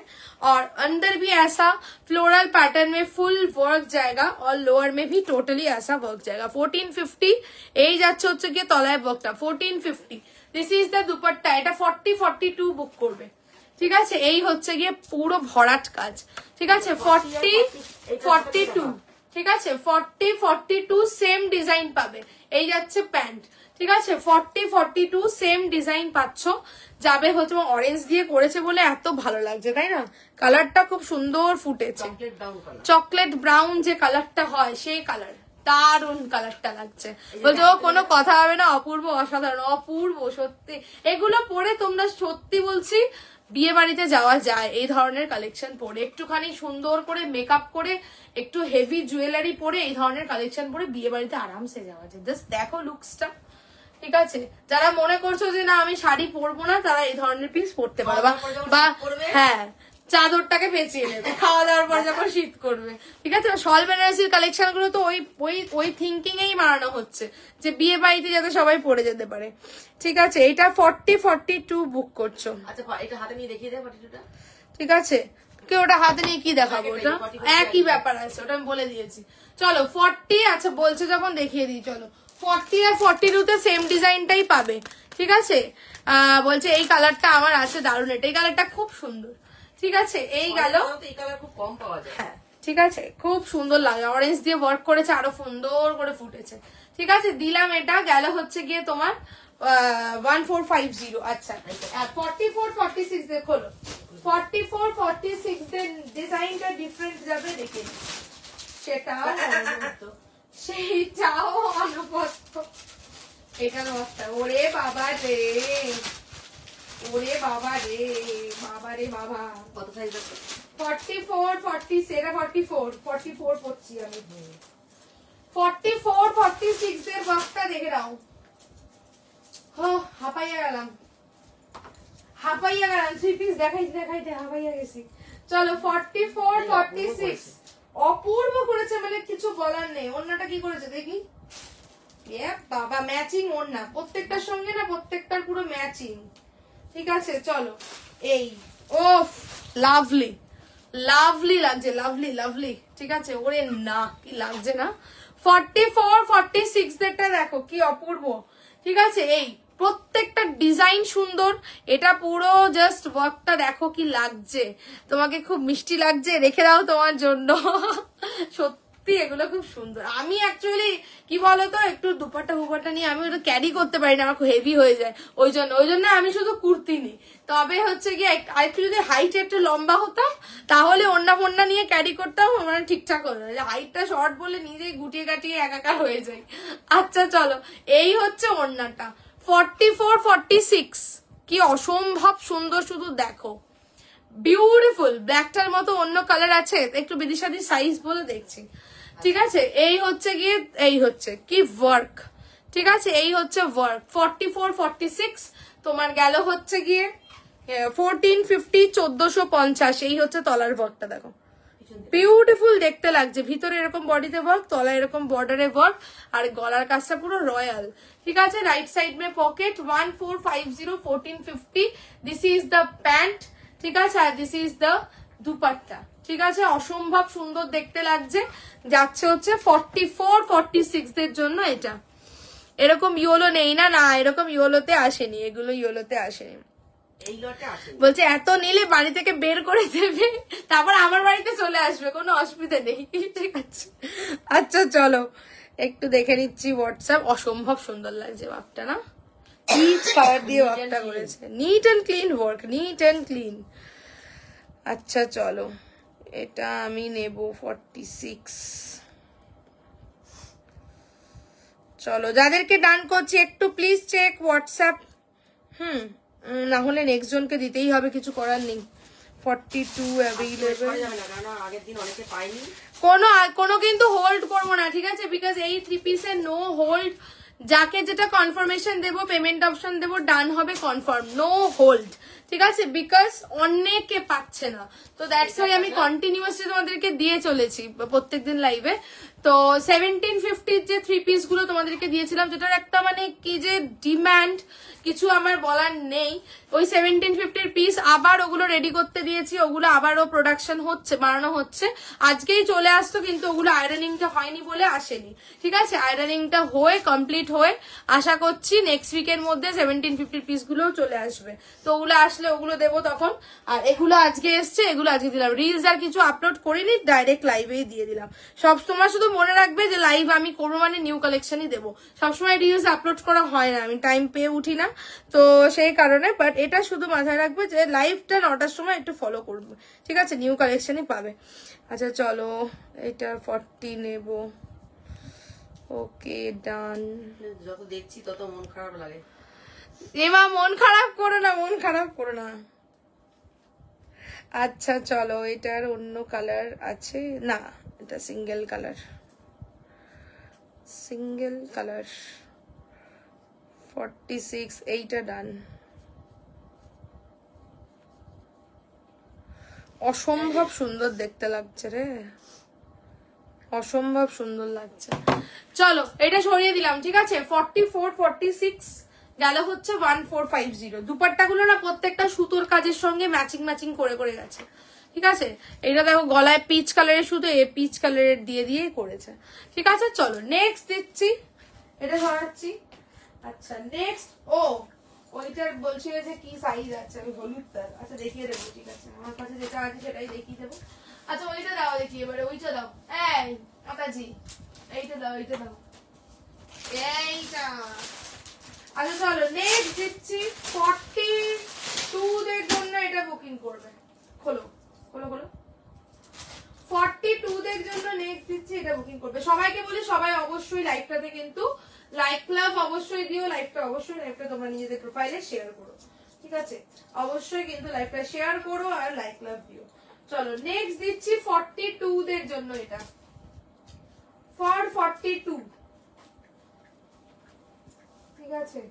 और अंदर भी ऐसा फ्लोरल पैटर्न में फुल वर्क जाएगा और लोअर में भी टोटली ऐसा वर्क जाएगा 1450 এই যাচ্ছে হচ্ছে গিয়ে তলায় ওয়ার্কটা 1450 দিস ইজ দ্য দুপাট্টা এটা 40-42 বুক করবে ঠিক আছে এই হচ্ছে গিয়ে পুরো ভরাট কাজ ঠিক আছে 40-42 ঠিক আছে 40-42 সেম ডিজাইন পাবে এই যাচ্ছে প্যান্ট ঠিক আছে 40-42 সেম ডিজাইন পাচ্ছ যাবে হচ্ছে অরেঞ্জ দিয়ে করেছে বলে এত ভালো লাগছে তাই না কালারটা খুব সুন্দর ফুটেছে চকলেট ব্রাউন যে কালারটা হয় সেই কালার দারুন কালারটা লাগছে বলছো কোনো কথা হবে না অপূর্ব অসাধারণ অপূর্ব সত্যি এগুলো পরে তোমরা সত্যি বলছি বিয়ে বাড়িতে যাওয়া যায় এই ধরনের কালেকশন পরে একটুখানি সুন্দর করে মেকআপ করে একটু হেভি জুয়েলারি পরে এই ধরনের কালেকশন পরে বিয়ে বাড়িতে আরামসে যাওয়া যায় জাস্ট দেখো লুকসটা ঠিক আছে যারা মনে করছো যে না আমি শাড়ি পরবো না তারা এই ধরনের পিস পরতে পারো বা হ্যাঁ চাদরটাকে পেঁচিয়ে নেবে খাওয়া দাওয়ার পর যখন শীত করবে ঠিক আছে শল বেনারসির কালেকশন গুলো তো ওই থিঙ্কিং এই বানানো হচ্ছে যে বিয়ে বাড়িতে যাতে সবাই পরে যেতে পারে ঠিক আছে এটা 40-42 বুক করছো আচ্ছা এটা হাতে নিয়ে দেখিয়ে দে 42টা ঠিক আছে কি ওটা হাতে নিয়ে কি দেখাবো ওটা একই ব্যাপার আছে ওটা আমি বলে দিয়েছি চলো 40 আচ্ছা বলছে যখন দেখিয়ে দিই চলো 40 আর 42 তে সেম ডিজাইনটাই পাবে ঠিক আছে বলছে এই কালারটা আমার আছে দারুণ এটা এই কালারটা খুব সুন্দর ঠিক আছে এই গেল এই কালার খুব কম পাওয়া যায় হ্যাঁ ঠিক আছে খুব সুন্দর লাগে অরেঞ্জ দিয়ে ওয়ার্ক করেছে আরো সুন্দর করে ফুটেছে ঠিক আছে দিলাম এটা গেল হচ্ছে গিয়ে তোমার 1450 আচ্ছা 44-46 দেখো 44-46 এর ডিজাইনটা ডিফারেন্ট যাবে দেখে সেটাও সেইটাও অনুপস্থ এটা নষ্ট ওরে বাবা রে বাবা রে বাবা কত সাইজ আছে 44-46 এটা 44 পড়ছি আমি 44-46 এর বক্সটা দেখে নাও হাঁপাইয়া গেলাম 3 পিস দেখাইতে হাঁপাইয়া গেছি চলো 44-46 অপূর্ব করেছে মানে কিছু বলার নেই ওড়নাটা কি করেছে দেখি বাবা ম্যাচিং ওড়না প্রত্যেকটার সঙ্গে না প্রত্যেকটার পুরো ম্যাচিং ঠিক আছে চলো এই ওফ লাভলি লাগছে লাভলি ঠিক আছে ওরে না কি লাগছে না 44-46 দেখটা দেখো কি অপূর্ব ঠিক আছে এই প্রত্যেকটা ডিজাইন সুন্দর এটা পুরো জাস্ট ওয়ার্কটা দেখো কি লাগছে তোমাকে খুব মিষ্টি লাগছে রেখে দাও তোমার জন্য সত্যি এগুলো খুব সুন্দর আমি অ্যাকচুয়ালি কি বলতো একটু দুপাট্টা নিয়ে আমি ওটা ক্যারি করতে পারি না আমার খুব হেভি হয়ে যায় ওই জন্য আমি শুধু কুর্তি নিই তবে হচ্ছে গিয়ে আরেকটু যদি হাইট একটু লম্বা হতাম তাহলে ওড়না নিয়ে ক্যারি করতাম আমার ঠিকঠাক হতো হাইটটা শর্ট বলে নিজেই গুটিয়ে কাটিয়ে একাকার হয়ে যায় আচ্ছা চলো এই হচ্ছে ওড়নাটা 44-46 কি অসম্ভব সুন্দর শুধু দেখো বিউটিফুল ব্ল্যাকটার মতো অন্য কালার আছে একটু বিদিশাদি সাইজ বলে দেখছি ঠিক আছে এই হচ্ছে গিয়ে এই হচ্ছে কি ওয়ার্ক ঠিক আছে এই হচ্ছে ওয়ার্ক 44-46 তোমার গেল হচ্ছে গিয়ে 1450-1450 এই হচ্ছে তলার ওয়ার্কটা দেখো বিউটিফুল দেখতে লাগছে ভিতরে এরকম বডিতে ওয়ার্ক তলায় এরকম বর্ডারে ওয়ার্ক আর গলার কাজটা পুরো রয়্যাল ঠিক আছে right side May pocket 1450-1450 this is the pant ঠিক আছে আর দিস ইজ দ্য দুপাট্টা ঠিক আছে অসম্ভব সুন্দর দেখতে লাগছে যাচ্ছে হচ্ছে 44-46 দের জন্য এটা এরকম ইয়োলো নেই না এরকম ইয়োলোতে আসেনি এগুলো ইয়োলোতে আসেনি বলছে এত নিলে বাড়ি থেকে বের করে দেবে তারপর আমার বাড়িতে চলে আসবে কোনো অসুবিধা নেই ঠিক আছে আচ্ছা চলো একটু দেখে নিচ্ছি হোয়াটসঅ্যাপ অসম্ভব সুন্দর লাগছে ওয়ার্কটা না পিচ কালার দিয়ে ওয়ার্কটা করেছে neat and clean work neat and clean আচ্ছা চলো এটা আমি নেব 46 চলো যাদেরকে ডান করছি একটু প্লিজ চেক হোয়াটসঅ্যাপ না হলে নেক্সট জনকে দিতেই হবে কিছু করার নেই 42 অ্যাভেলেবল কোনো কিন্তু হোল্ড করবো না ঠিক আছে বিকজ এই 3 পিসের নো হোল্ড যাকে যেটা কনফার্মেশন দেবো পেমেন্ট অপশন দেবো ডান হবে কনফার্ম নো হোল্ড ঠিক আছে বিকজ অনেকে পাচ্ছে না তো দ্যাটস ওয়াই আমি কন্টিনিউয়াসলি তোমাদেরকে দিয়ে চলেছি প্রত্যেকদিন লাইভে তো 1750 যে 3 পিস গুলো তোমাদেরকে দিয়েছিলাম, যেটার একটা মানে কি যে ডিমান্ড কিছু আমার বলার নেই, ওই 1750 পিস আবার ওগুলো রেডি করতে দিয়েছি, ওগুলো আবারও প্রোডাকশন হচ্ছে, বানানো হচ্ছে। আজকেই চলে আসতো, কিন্তু ওগুলো আয়রনিংটা হয়নি বলে আসেনি। ঠিক আছে, আয়রনিংটা হয়ে কমপ্লিট হয়ে আশা করছি নেক্সট উইকের মধ্যে 1750 পিস গুলোও চলে আসবে। তো ওগুলো আসলে ওগুলো দেবো তখন। আর এগুলো আজকে এসছে, এগুলো আজকে দিলাম। রিলস আর কিছু আপলোড করিনি, ডাইরেক্ট লাইভেই দিয়ে দিলাম। তোমরা শুধু মনে রাখবে যে লাইভ আমি করবো মানে নিউ কালেকশনই দেবো। সবসময় রিলস আপলোড করা হয় না, আমি টাইম পেয়ে উঠি না, তো সেই কারণে। বাট এটা শুধু মাথায় রাখবে যে লাইভটা 9টার সময় একটু ফলো করবে। ঠিক আছে, নিউ কালেকশনই পাবে। আচ্ছা চলো, এটার 40 নেব। ওকে ডান। যত দেখছি তত মন খারাপ লাগে। এমা মন খারাপ করো না, মন খারাপ করো না। আচ্ছা চলো, এটার অন্য কালার আছে না, এটা সিঙ্গেল কালার, সিঙ্গেল কালার 46, এইটা ডান। অসম্ভব সুন্দর দেখতে লাগছে রে, অসম্ভব সুন্দর লাগছে। চলো এটা সরিয়ে দিলাম। ঠিক আছে, 44, 46 গেল হচ্ছে 1450। দুপাট্টা গুলো না প্রত্যেকটা সুতোর কাজের সঙ্গে ম্যাচিং ম্যাচিং করে করে গেছে। ঠিক আছে, এটা দেখো গলায় পিচ কালারের সুতো, এ পিচ কালারের দিয়ে দিয়ে করেছে। ঠিক আছে, চলো নেক্সট দিচ্ছি, এটা সরাচ্ছি। আচ্ছা নেক্সট, ওইটার বলছি যে কি সাইজ আছে, আমি হলুদটার। আচ্ছা দেখিয়ে দেবো, ঠিক আছে, আমার কাছে যেটা আছে সেটাই দেখিয়ে দেবো। আচ্ছা ওইটা দাও দেখি, এবারে ওইটা দাও। এই মাতাজি, এইটা দাও, এইটা দাও, এইটা। আচ্ছা চলো নেক্সট দিচ্ছি 42 দের জন্য, এটা বুকিং করবে। খোলো খোলো খোলো, 42 দের জন্য নেক্সট দিচ্ছি, এটা বুকিং করবে। সবাইকে বলি সবাই অবশ্যই লাইভটাতে কিন্তু লাইক লাভ অবশ্যই দিও, লাইভটা অবশ্যই, লাইভটা তোমরা নিজেদের প্রোফাইলে শেয়ার করো। ঠিক আছে, অবশ্যই কিন্তু লাইভটা শেয়ার করো আর লাইক লাভ দিও। চলো নেক্সট দিচ্ছি 42 দের জন্য, এটা ফর 42। ঠিক আছে,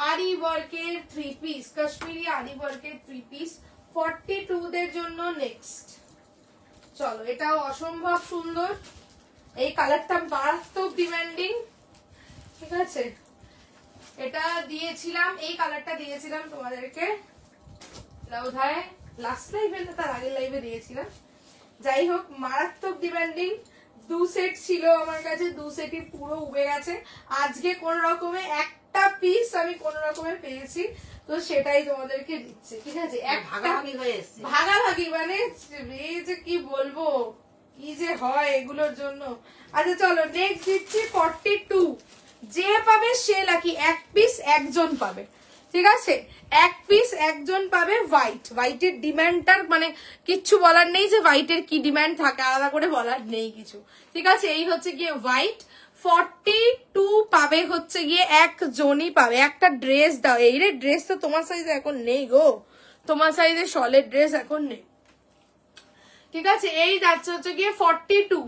আরি ওয়ার্কের 3 পিস, কাশ্মীরি আরি ওয়ার্কের 3 পিস 42 দের জন্য নেক্সট। চলো এটাও অসম্ভব সুন্দর, এই কালারটা মারাত্মক ডিমান্ডিং। ঠিক আছে, এটা দিয়েছিলাম, এই কালারটা দিয়েছিলাম তোমাদেরকে বোধহয় লাস্ট লাইভে না তার আগের লাইভে দিয়েছিলাম। যাই হোক, মারাত্মক ডিমান্ডিং। 2 সেট ছিল আমার কাছে, 2 সেটই পুরো উবে গেছে। আজকে কোন রকমে একটা পিস আমি কোন রকমে পেয়েছি, তো সেটাই তোমাদেরকে দিচ্ছি। ঠিক আছে, ভাগাভাগি হয়ে এসছে, ভাগাভাগি মানে এই যে কি বলবো, কি যে হয় এগুলোর জন্য। আচ্ছা চলো নেক্সট দিচ্ছি 42। যে পাবে সে লাকি, 1 পিস একজন পাবে। ঠিক আছে, 1 পিস একজন পাবে। হোয়াইটের ডিমান্ডটার মানে কিচ্ছু বলার নেই, যে হোয়াইটের কি ডিমান্ড থাকে আলাদা করে বলার নেই কিছু। ঠিক আছে, এই হচ্ছে গিয়ে হোয়াইট। 42 পাবে হচ্ছে গিয়ে একজনই পাবে। একটা ড্রেস দাও, এই রে ড্রেস তো তোমার সাইজে এখন নেই গো, তোমার সাইজে শলের ড্রেস এখন নেই। ঠিক আছে, এই যাচ্ছে হচ্ছে গিয়ে 42।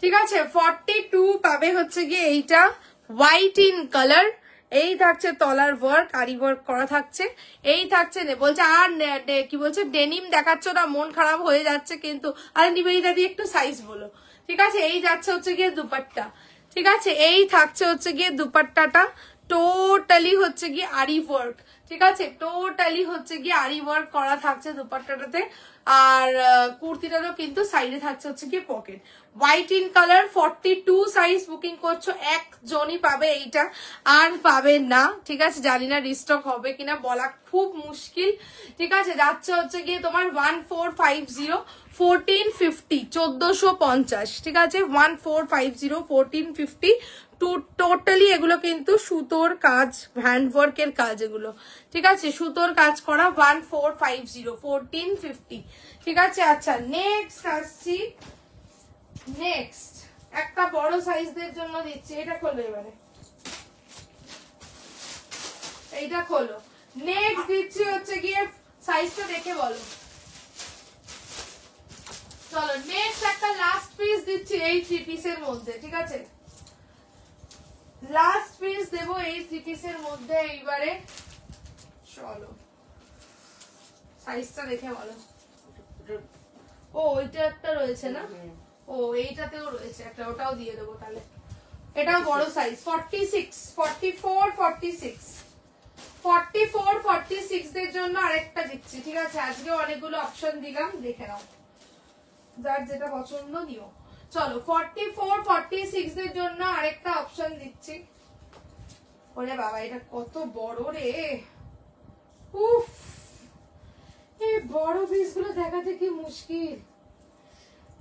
ঠিক আছে, 42 পাবে হচ্ছে গিয়ে এইটা হোয়াইট ইন কালার। এই থাকছে তলার ওয়ার্ক, আরি ওয়ার্ক করা থাকছে। এই থাকছে বলছে আর কি বলছে, ডেনিম দেখাচ্ছ না, মন খারাপ হয়ে যাচ্ছে কিন্তু। আরে নিবেদিতা দিয়ে একটু সাইজ বলো। ঠিক আছে, এই যাচ্ছে হচ্ছে গিয়ে দুপাট্টা। ঠিক আছে, এই থাকছে হচ্ছে গিয়ে দুপাট্টাটা টোটালি হচ্ছে গিয়ে আরি ওয়ার্ক। ঠিক আছে, টোটালি হচ্ছে গিয়ে আরি ওয়ার্ক করা থাকছে দুপাট্টাটাতে। আর কুর্তিটারও কিন্তু সাইডে থাকছে হচ্ছে গিয়ে pocket. White in colour 42 size booking করছো, একজনই পাবে এইটা, আর পাবে না। ঠিক আছে, জানি না রিস্টক হবে কিনা, বলা খুব মুশকিল। ঠিক আছে, যাচ্ছে হচ্ছে গিয়ে তোমার 1450 1450 1450। ঠিক আছে, 1450 1450 টোটালি এগুলো কিন্তু সুতোর কাজ, হ্যান্ডওয়ার্কের কাজ এগুলো। ঠিক আছে, সুতোর কাজ করা 1450 1450। ঠিক আছে, আচ্ছা নেক্সট আসছি। নেক্সট একটা বড় সাইজদের জন্য দিচ্ছি, এটা খোলো এবারে, এইটা খোলো। নেক্সট দিচ্ছি হচ্ছে গিয়ে সাইজটা দেখে বলো। চলো নেক্সট একটা লাস্ট পিস দিচ্ছি এই 3 পিসের মধ্যে। ঠিক আছে, লাস্ট পিস দেবো এই 3 পিসের মধ্যে এইবারে। চলো সাইজটা দেখে বলো। ও ওইটা একটা রয়েছে না, ও এইটাতেও রয়েছে একটা, ওটাও দিয়ে দেবো তাহলে। এটাও বড় সাইজ 46, 44, 46, 44, 46 দের জন্য আরেকটা দিচ্ছি। ঠিক আছে, আজকে অনেকগুলো অপশন দিলাম, দেখে নাও যার যেটা পছন্দ নিও। চলো 44, 46 দের জন্য আরেকটা অপশন দিচ্ছি। ওরে বাবা এটা কত বড় রে, উফ এই বড় পিস গুলো দেখাতে কি মুশকিল।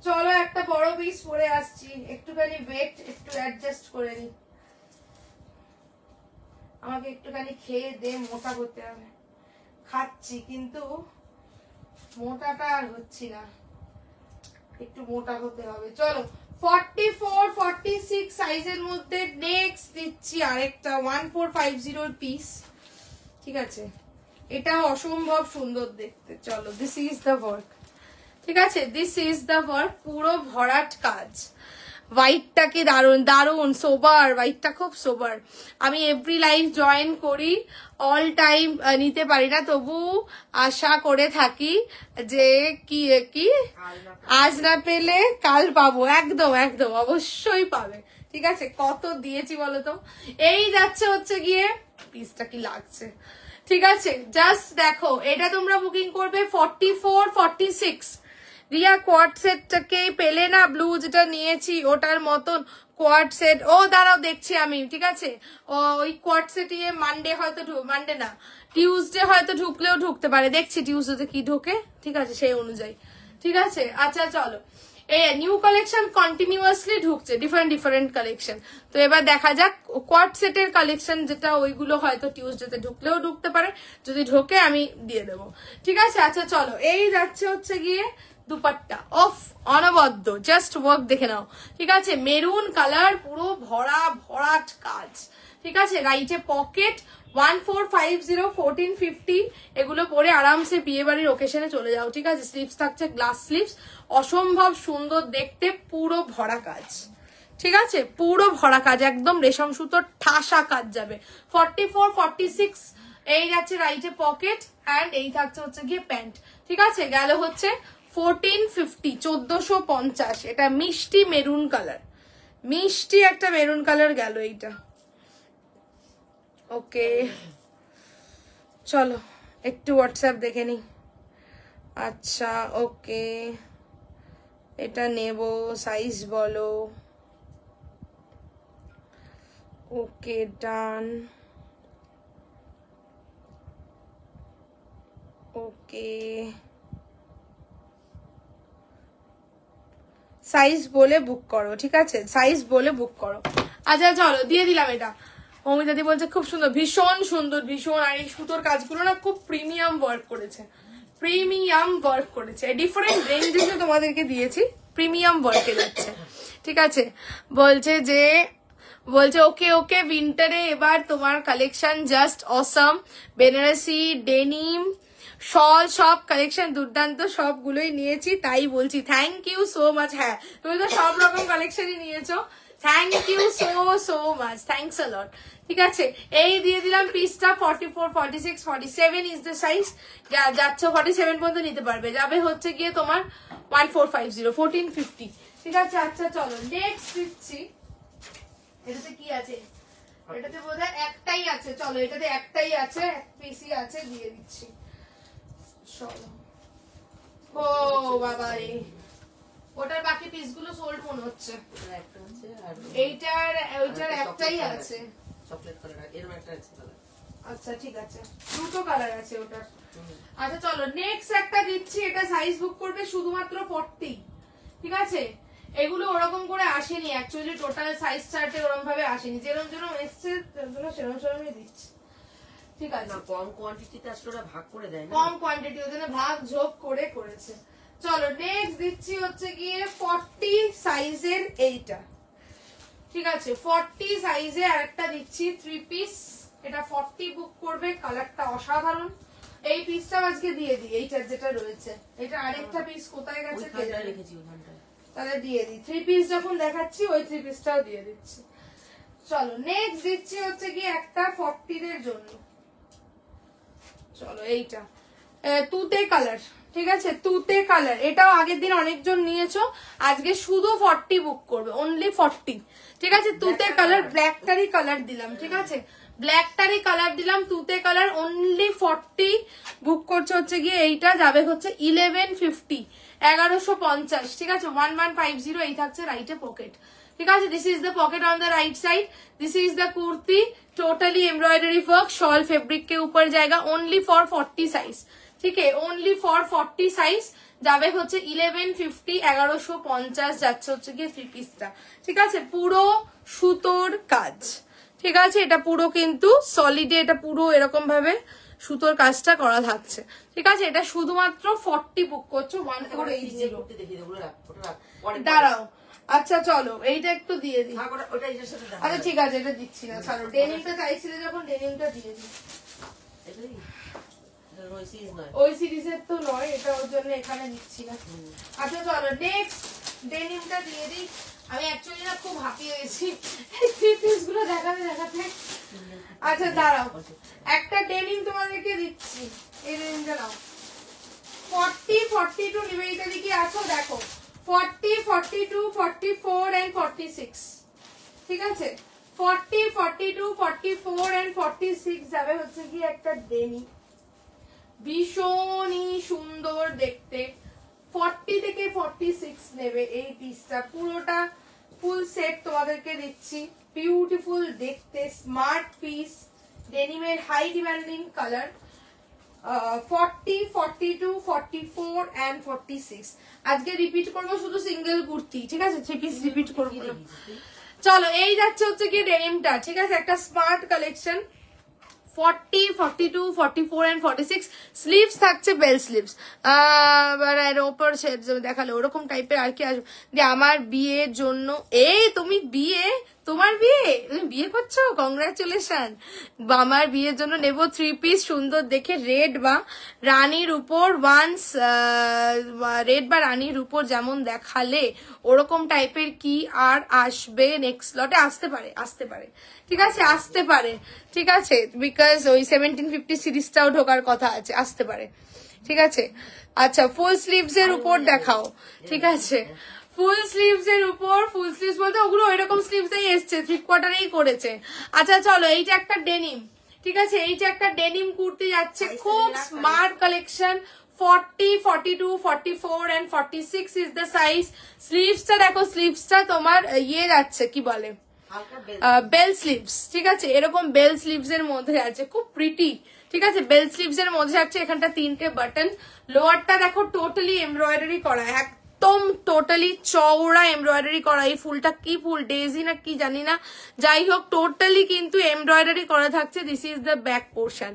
চলো একটা বড় পিস পরে আসছি, একটুখানি ওয়েট একটু অ্যাডজাস্ট করে নি, আমাকে একটুখানি খেয়ে দে, মোটা করতে হবে। খাচ্ছি কিন্তু মোটাটা আর হচ্ছি না, একটু মোটা হতে হবে। চলো 44, 46 সাইজের মধ্যে নেক্সট দিচ্ছি আরেকটা 1450 পিস। ঠিক আছে, এটা অসম্ভব সুন্দর দেখতে। চলো দিস ইজ দ্য ওয়ার্ক। ঠিক আছে, দিস ইজ দ্য ওয়ার্ক, পুরো ভরাট কাজ। হোয়াইটটা কি দারুন দারুন সোবার, হোয়াইটটা খুব সোবার। আমি এভরি লাইভ জয়েন করি, অল টাইম নিতে পারি না, তবু আশা করে থাকি যে কি কি আজ না পেলে কাল পাবো। একদম একদম অবশ্যই পাবে। ঠিক আছে, কত দিয়েছি বলতো। এই যাচ্ছে হচ্ছে গিয়ে পিসটা কি লাগছে। ঠিক আছে, জাস্ট দেখো, এটা তোমরা বুকিং করবে 44, 46। রিয়া কোয়াড সেটটাকে পেলে না, ব্লু যেটা নিয়েছি ওটার মতন কোয়াড সেট। ও দাঁড়াও দেখছি আমি। ঠিক আছে, ওই কোয়াড সেট মানডে হয়তো, মানডে না টিউসডে হয়তো ঢুকলেও ঢুকতে পারে, দেখছি টিউসডে কি ঢোকে। ঠিক আছে, সেই অনুযায়ী। ঠিক আছে, আচ্ছা চলো, নিউ কালেকশন কন্টিনিউয়াসলি ঢুকছে, ডিফারেন্ট ডিফারেন্ট কালেকশন। তো এবার দেখা যাক কোয়াড সেটের কালেকশন যেটা, ওইগুলো হয়তো টিউসডেতে ঢুকলেও ঢুকতে পারে, যদি ঢোকে আমি দিয়ে দেবো। ঠিক আছে, আচ্ছা চলো, এই যাচ্ছে হচ্ছে গিয়ে দুপাট্টা অফ অনবদ্য, জাস্ট ওয়ার্ক দেখে নাও। ঠিক আছে, মেরুন কালার, পুরো ভরা ভরাট কাজ। ঠিক আছে, রাইটে পকেট, 1450, 1450 এগুলো পরে আরামসে বিয়ে বাড়ির ওকেশনে চলে যাও। ঠিক আছে, স্লিভস থাকছে গ্লাস স্লিভস, অসম্ভব সুন্দর দেখতে, পুরো ভরা কাজ। ঠিক আছে, পুরো ভরা কাজ, একদম রেশম সুতোর ঠাসা কাজ যাবে। 44, 46 এই যাচ্ছে রাইটে পকেট, অ্যান্ড এই থাকছে হচ্ছে গিয়ে প্যান্ট। ঠিক আছে, গেল হচ্ছে 1450, 1450। এটা মিষ্টি মেরুন কালার, মিষ্টি একটা মেরুন কালার গেল এইটা। ওকে চলো একটু হোয়াটসঅ্যাপ দেখে নি। আচ্ছা ওকে, এটা নেব, সাইজ বলো। ওকে ডান। ওকে সাইজ বলে বুক করো। ঠিক আছে, সাইজ বলে বুক করো। আচ্ছা চলো দিয়ে দিলাম এটা। অমিতাদি বলছে খুব সুন্দর, ভীষণ সুন্দর, ভীষণ। আর এই সুতোর কাজগুলো না খুব প্রিমিয়াম ওয়ার্ক করেছে, প্রিমিয়াম ওয়ার্ক করেছে। ডিফারেন্ট রেঞ্জে তোমাদেরকে দিয়েছি, প্রিমিয়াম ওয়ার্কে যাচ্ছে। ঠিক আছে, বলছে ওকে ওকে উইন্টারে এবার তোমার collection just awesome, Banarasi denim shawl সব কালেকশন দুর্দান্ত, সবগুলোই নিয়েছি, তাই বলছি থ্যাংক ইউ সো মাচ। হ্যাঁ তুমি তো সব রকম কালেকশনই নিয়েছো, thank you so much, thanks a lot. ঠিক আছে, এই দিয়ে দিলাম পিসটা 44, 46, 47 ইজ দ্য সাইজ। যাচ্ছে 47 পর্যন্ত নিতে পারবে, যাবে হচ্ছে গিয়ে তোমার 1450, 1450। ঠিক আছে, আচ্ছা চলো নেক্সট দিচ্ছি। এটাতে কি আছে? এটাতে বোধহয় একটাই আছে। চলো এটাতে একটাই আছে, এক পিসই আছে, দিয়ে দিচ্ছি। চলো, ও বাবা রে, ওটার বাকি পিসগুলো সোল্ড মনে হচ্ছে। ওইটার একটাই আছে, চকলেট কালার, এরকম একটা আছে কালার। আচ্ছা ঠিক আছে, দুটো কালার আছে ওটার। আচ্ছা চলো নেক্সট একটা দিচ্ছি, এটা সাইজ বুক করবে শুধুমাত্র 40। ঠিক আছে, এগুলো ওরকম করে আসেনি অ্যাকচুয়ালি, টোটাল সাইজ চার্টে ওরকম ভাবে আসেনি, যেরকম যেরকম এসছে সেরকম সেরকমই দিচ্ছি। ঠিক আছে, না কম কোয়ান্টিটিতে আসলে ওরা ভাগ করে দেয় না, কম কোয়ান্টিটি ওদের ভাগ ঝোপ করে করেছে। চলো নেক্সট দিচ্ছি হচ্ছে গিয়ে 40 সাইজের এইটা। ঠিক আছে, 40 সাইজে আরেকটা দিচ্ছি 3 পিস। এটা 40 বুক করবে, কালারটা অসাধারণ। এই পিসটা আজকে দিয়ে দিই, এইটার যেটা রয়েছে। এটা আরেকটা পিস কোথায় গেছে রেখেছি ওখানটায়, তাহলে দিয়ে দিই। 3 পিস যখন দেখাচ্ছি ওই 3 পিসটাও দিয়ে দিচ্ছি। চলো নেক্সট দিচ্ছি হচ্ছে কি একটা 40 দের জন্য। চলো এইটা তুতে কালার, ঠিক আছে, তুতে কালার, এটাও আগের দিন অনেকজন নিয়েছো, আজকে শুধু 40 বুক করবে, অনলি 40। ঠিক আছে, তুতে কালার, ব্ল্যাকটারই কালার দিলাম। ঠিক আছে, ব্ল্যাকটারই কালার দিলাম, তুতে কালার, অনলি 40 বুক করছে হচ্ছে গিয়ে এইটা, যাবে হচ্ছে 1150, 1150। ঠিক আছে, 1150, এই থাকছে রাইটে পকেট। ঠিক আছে, this is the pocket on the right side, this is the kurti, totally embroidery work, shawl fabric के ऊपर जाएगा, ओनली फॉर 40 साइज। ठीक है, ओनली फॉर 40 साइज যাবে হচ্ছে 1150, 1150 যাচ্ছে হচ্ছে গিয়ে 3 পিসটা। ঠিক আছে, পুরো সুতোর কাজ। ঠিক আছে, এটা পুরো কিন্তু সলিডে, এটা পুরো এরকম ভাবে সুতোর কাজটা করা থাকছে। ঠিক আছে, এটা শুধুমাত্র 40 বুক করছো 1480। দাঁড়াও, আচ্ছা চলো এইটা একটু দিয়ে দিই। আচ্ছা ঠিক আছে, এটা দিচ্ছি না, চলো ডেনিমটা চাইছিলে যখন ডেনিমটা দিয়ে দিই। ওই সিরিজের তো নয় এটা, ওর জন্য এখানে দিচ্ছি না। আচ্ছা চলো নেক্সট ডেনিমটা দিয়ে দিই। আমি অ্যাকচুয়ালি না খুব হাঁপিয়ে গেছি থ্রি পিস গুলো দেখাতে দেখাতে। আচ্ছা দাঁড়াও, একটা ডেনিম তোমাদেরকে দিচ্ছি, এই ডেনিমটা নাও। 40, 42 নিবেদিতা দিকে আছো, দেখো 40, 42, 44 and 46। ঠিক আছে, 40, 42, 44 and 46 যাবে হচ্ছে কি একটা ডেনিম, ভীষণই সুন্দর দেখতে। 40 থেকে 46 নেবে এই পিসটা, পুরোটা ফুল সেট তোমাদেরকে দিচ্ছি, বিউটিফুল দেখতে, স্মার্ট পিস, ডেনিমের হাই ডিমান্ডিং কালার। 40, 42, 44 and 46 আজকে রিপিট করবো শুধু সিঙ্গেল কুর্তি। ঠিক আছে, 3 পিস রিপিট করবো না। চলো এই যাচ্ছে হচ্ছে কি ডেনিমটা। ঠিক আছে, একটা স্মার্ট কালেকশন, 40, 42, 44 and 46 স্লিভস থাকছে, বেল স্লিভস। এর ওপর দেখালে ওরকম টাইপের আর কি আসবে যে আমার বিয়ের জন্য। এই তুমি বিয়ে, তোমার বিয়ে, তুমি বিয়ে করছো, কংগ্রাচুলেশন। আমার বিয়ের জন্য নেব 3 পিস সুন্দর দেখে, রেড বা রানীর উপর, ওয়ান্স রেড বা রানীর উপর যেমন দেখালে ওরকম টাইপের কি আর আসবে নেক্সট লটে, আসতে পারে, আসতে পারে। ঠিক আছে, আসতে পারে। ঠিক আছে, বিকজ ওই 1750 সিরিজটাও ঢোকার কথা আছে, আসতে পারে। ঠিক আছে, আচ্ছা ফুল স্লিভস এর উপর দেখাও। ঠিক আছে, ফুল স্লিভস এর উপর, ফুল স্লিভস বলতে ওগুলো ওইরকম স্লিভসেই এসছে, 3/4 করেছে। আচ্ছা চলো এইটা একটা ডেনিম। ঠিক আছে, এইটা একটা ডেনিম কুর্তি যাচ্ছে, খুব smart collection. 40, 42, 44 and 46 is the size. স্লিভসটা দেখো, স্লিভসটা তোমার ইয়ে যাচ্ছে কি বলে, বেল স্লিভস। ঠিক আছে, এরকম বেল স্লিভস এর মধ্যে আছে, খুব প্রিটি। ঠিক আছে, বেল স্লিভস এর মধ্যে আছে, এখানটা 3টে বাটন। লোয়ারটা দেখো টোটালি এমব্রয়ডারি করা, একদম টোটালি চওড়া এমব্রয়ডারি করা। এই ফুলটা কি ফুল, ডেজি না কি জানি না, যাই হোক টোটালি কিন্তু এমব্রয়ডারি করা থাকছে। This is the back portion,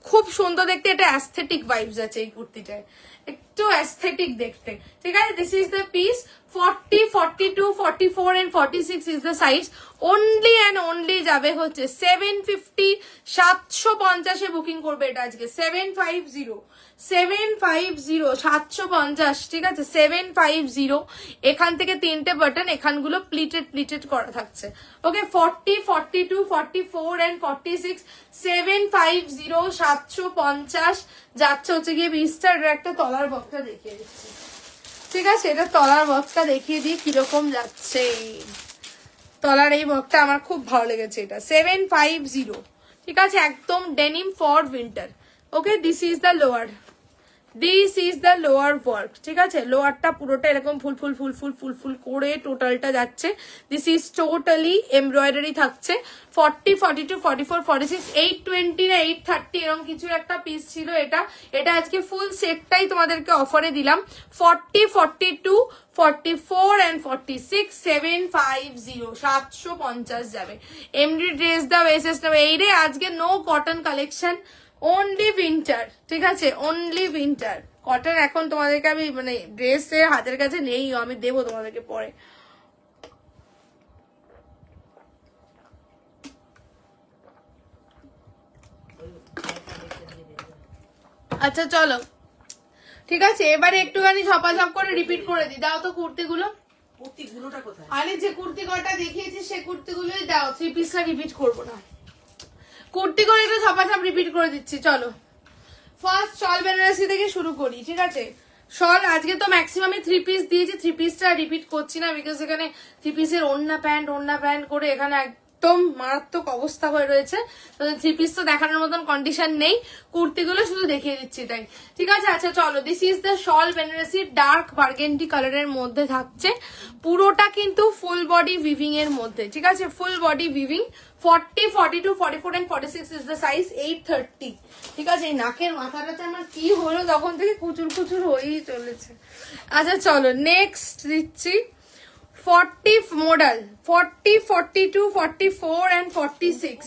খুব সুন্দর দেখতে, এটা অ্যাস্থেটিক ভাইবস আছে এই কুর্তিটায়, একটু অ্যাস্থেটিক দেখতে। ঠিক আছে, this is the piece. 40, 42, 44 and 46 is the size. Only and only যাবে হচ্ছে 750, 750 এ বুকিং করবে এটা আজকে, 750, 750, ঠিক আছে 750। এখান থেকে 3টে বাটন, এখানগুলো প্লিটেড করা থাকছে। ওকে, 40, 42, 44 and 46, 750, 750 যাচ্ছে হচ্ছে গিয়ে পিসটার। একটা তলার বক্সটা দেখিয়ে দিচ্ছি। ঠিক আছে, এটা তলার বক্সটা দেখিয়ে দিই কিরকম যাচ্ছে। তলার এই বক্সটা আমার খুব ভালো লেগেছে, এটা 750। ঠিক আছে, একদম denim for winter. Okay, this is the lower, this is the lower work. ঠিক আছে, লোয়ারটা পুরোটা এরকম ফুল ফুল ফুল ফুল ফুল ফুল করে টোটালটা যাচ্ছে। দিস ইজ টোটালি এমব্রয়ডারি থাকছে। 40, 42, 44, 46, 820 না 830 এরকম কিছু একটা পিস ছিল এটা। এটা আজকে ফুল সেটটাই তোমাদেরকে অফারে দিলাম। 40, 42, 44 and 46, 750, 750 যাবে। এমডি ড্রেস দাও, এসএস দাও, এই রে আজকে no cotton collection, only winter. ঠিক আছে, অনলি উইন্টার। কটন এখন তোমাদেরকে আমি মানে ড্রেসের হাতের কাছে নেই, আমি দেবো তোমাদেরকে পরে। আচ্ছা চলো, ঠিক আছে, এবারে একটুখানি ঝপাঝপ করে রিপিট করে দিই। দাও তো কুর্তিগুলো, কুর্তিগুলোটা কোথায়? আরে যে কুর্তি কটা দেখিয়েছি সে কুর্তিগুলোই দাও, 3 পিসটা রিপিট করবো না। কুর্তি করে একটু ঝপাঝপ রিপিট করে দিচ্ছি। চলো, ফার্স্ট চল বেনারসি থেকে শুরু করি। ঠিক আছে, শল আজকে তো ম্যাক্সিমাম 3 পিস দিয়েছি, 3 পিসটা রিপিট করছি না, বিকজ এখানে 3 পিসের ওড়না প্যান্ট করে এখানে একদম মারাত্মক অবস্থা হয়ে রয়েছে। তো 3 পিস তো দেখানোর মতন কন্ডিশন নেই, কুর্তিগুলো শুধু দেখিয়ে দিচ্ছি তাই। ঠিক আছে, আচ্ছা চলো, this is the shawl Banarasi, dark burgundy কালারের মধ্যে থাকছে, পুরোটা কিন্তু ফুল বডি উইভিং এর মধ্যে। ঠিক আছে, full body weaving, 40, 42, 44 and 46 is the size, 830। ঠিক আছে, এই নাকের মাথাটাতে আমার কি হলো তখন থেকে কুচুর হয়েই চলেছে। আচ্ছা চলো নেক্সট দিচ্ছি 40 মডেল, 40, 42, 44 and 46।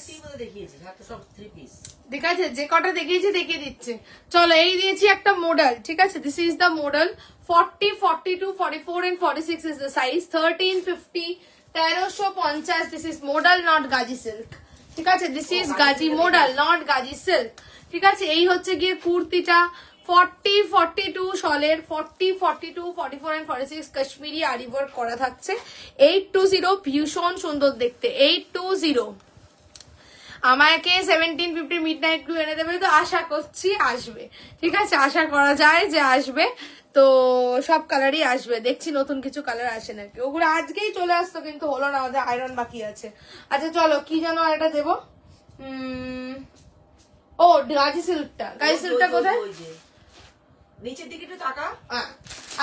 ঠিক আছে, যে কটা দেখিয়েছি দেখিয়ে দিচ্ছে। চলো এই দিয়েছি একটা মডেল। ঠিক আছে, this is the model, 40, 42, 44 and 46 is the size, 1350, 1350। This is model, not Gazi silk. ঠিক আছে, this is Gazi model, not Gazi silk. ঠিক আছে, এই হচ্ছে গিয়ে কুর্তিটা, 40, 42 শলের, 40, 42, 44 and 46 কাশ্মীরি আরি ওয়ার্ক করা থাকছে, 820, ভীষণ সুন্দর দেখতে, 820। আমাকে 1750 মিডনাইট ব্লু এনে দেবে, তো আশা করছি আসবে। ঠিক আছে, আশা করা যায় যে আসবে, তো সব কালারই আসবে, দেখছি নতুন কিছু কালার আসে নাকি, ওগুলো আজকেই চলে আসতো কিন্তু হলো না, আমাদের আয়রন বাকি আছে। আচ্ছা চলো, কি যেন এটা দেবো, ও গাজি সিল্কটা, গাজি সিল্কটা কোথায়, নিচের দিকে একটু তাকা।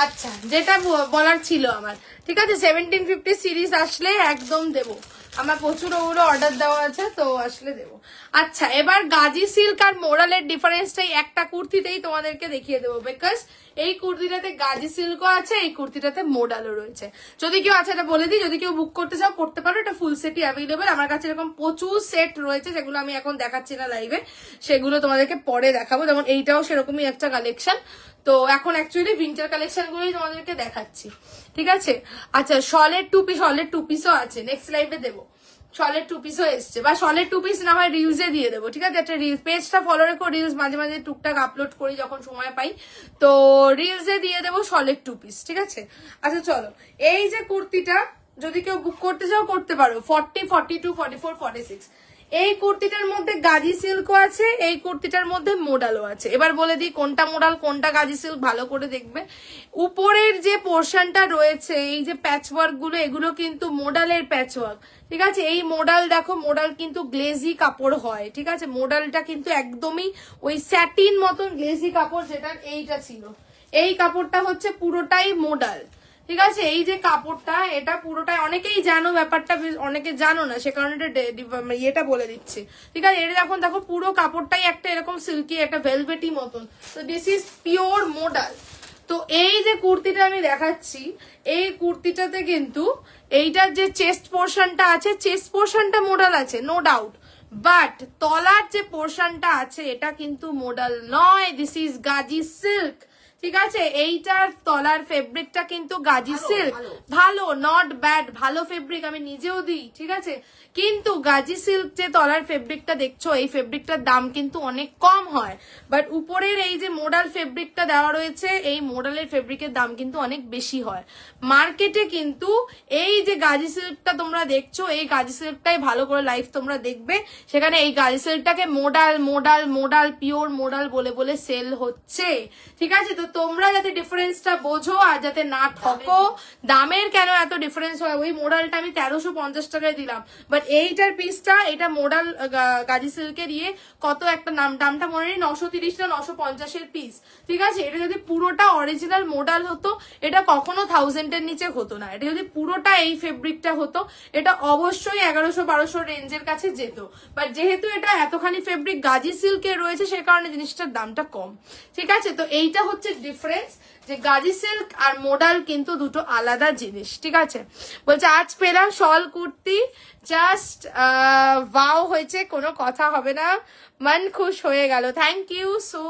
আচ্ছা, যেটা বলার ছিল আমার। ঠিক আছে, 1750 সিরিজ আসলে একদম দেবো, আমার প্রচুর ওগুলো অর্ডার দেওয়া আছে, তো আসলে দেবো। আচ্ছা, এবার গাজি সিল্ক আর মোরালের ডিফারেন্সটাই একটা কুর্তিতেই তোমাদেরকে দেখিয়ে দেবো, বিকজ এই কুর্তিটাতে গাজি সিল্কও আছে, এই কুর্তিটাতে মোডালও রয়েছে। যদি কেউ আছে এটা বলে দিই, যদি কেউ বুক করতে চাও করতে পারো, এটা ফুল সেটই অ্যাভেলেবেল। আমার কাছে এরকম প্রচুর সেট রয়েছে, যেগুলো আমি এখন দেখাচ্ছি না লাইভে, সেগুলো তোমাদেরকে পরে দেখাবো। যেমন এইটাও সেরকমই একটা কালেকশন, তো এখন অ্যাকচুয়ালি উইন্টার কালেকশন গুলোই তোমাদেরকে দেখাচ্ছি। ঠিক আছে, আচ্ছা শলের টু পিসও আছে, নেক্সট লাইভে দেবো। শলের 2 পিসও এসছে, বা শলের 2 পিস না হয় রিলসে দিয়ে দেবো। ঠিক আছে, একটা রিলস পেজটা ফলো রেখো, রিলস মাঝে মাঝে টুকটাক আপলোড করি যখন সময় পাই, তো রিলসে দিয়ে দেবো শলের 2 পিস। ঠিক আছে, আচ্ছা চলো, এই যে কুর্তিটা যদি কেউ বুক করতে চাও করতে পারো, 40, 42, 44, 46। এই কুর্তিটার মধ্যে গাজি সিল্কও আছে, এই কুর্তিটার মধ্যে মোডালও আছে। এবার বলে দিই কোনটা মোডাল কোনটা গাজি সিল্ক, ভালো করে দেখবে। উপরের যে পোর্শনটা রয়েছে, এই যে প্যাচওয়ার্ক গুলো, এগুলো কিন্তু মোডালের প্যাচওয়ার্ক। ঠিক আছে, এই মোডাল দেখো, মোডাল কিন্তু গ্লেজি কাপড় হয়। ঠিক আছে, মোডালটা কিন্তু একদমই ওই স্যাটিন মতন গ্লেজি কাপড়, যেটা এইটা ছিল, এই কাপড়টা হচ্ছে পুরোটাই মোডাল। ঠিক আছে, এই যে কাপড়টা, এটা পুরোটাই, অনেকেই জানো ব্যাপারটা, অনেকে জানো না, সে কারণে এটা বলে দিচ্ছি। ঠিক আছে, এটা এখন দেখো পুরো কাপড়টাই একটা এরকম সিল্কি, একটা ভেলভেটি মতন, তো দিস ইজ পিওর মোডাল। তো এই যে কুর্তিটা আমি দেখাচ্ছি, এই কুর্তিটাতে কিন্তু এইটার যে চেস্ট পোর্শনটা আছে, চেস্ট পোর্শনটা মোডাল আছে নো ডাউট, বাট তলার যে পোর্শনটা আছে এটা কিন্তু মোডাল নয়, দিস ইজ গাজি সিল্ক। ঠিক আছে, এইটার তলার ফেব্রিকটা কিন্তু গাজি সিল্ক, ভালো, নট ব্যাড, ভালো ফেব্রিক, আমি নিজেও দিই। ঠিক আছে, কিন্তু গাজি সিল্ক যে তলার ফেব্রিকটা দেখছো, এই ফেব্রিকটার দাম কিন্তু অনেক কম হয়, বাট উপরের এই যে মোডাল ফেব্রিকটা দেওয়া রয়েছে, এই মোডালের ফেব্রিকের দাম কিন্তু অনেক বেশি হয় মার্কেটে। কিন্তু এই যে গাজি সিল্কটা তোমরা দেখছো, এই গাজি সিল্কটাই ভালো করে লাইভ তোমরা দেখবে, সেখানে এই গাজি সিল্কটাকে modal modal modal pure modal বলে বলে সেল হচ্ছে। ঠিক আছে, তো তোমরা যাতে ডিফারেন্সটা বোঝো আর যাতে না ঠকো, দামের কেন এত ডিফারেন্স হয়, ওই মোডালটা আমি 1350 টাকায় দিলাম, বাট এইটার পিসটা, এটা মোডাল গাজি সিল্কের ইয়ে কত একটা দামটা মনে নেই, 930 না 950 এর পিস। ঠিক আছে, এটা যদি পুরোটা অরিজিনাল মোডাল হতো, এটা কখনো 1000 এর নিচে হতো না। এটা যদি পুরোটা এই ফেব্রিকটা হতো, এটা অবশ্যই 1100-1200 রেঞ্জের কাছে যেত, বাট যেহেতু এটা এতখানি ফেব্রিক গাজি সিল্কের রয়েছে, সে কারণে জিনিসটার দামটা কম। ঠিক আছে, তো এইটা হচ্ছে ডিফারেন্স, যে গাজি সিল্ক আর মোডাল কিন্তু দুটো আলাদা জিনিস। ঠিক আছে, বলছে আজ পেলাম শল কুর্তি, জাস্ট ওয়াও হয়েছে, কোনো কথা হবে না, মন খুশ হয়ে গেল, thank you so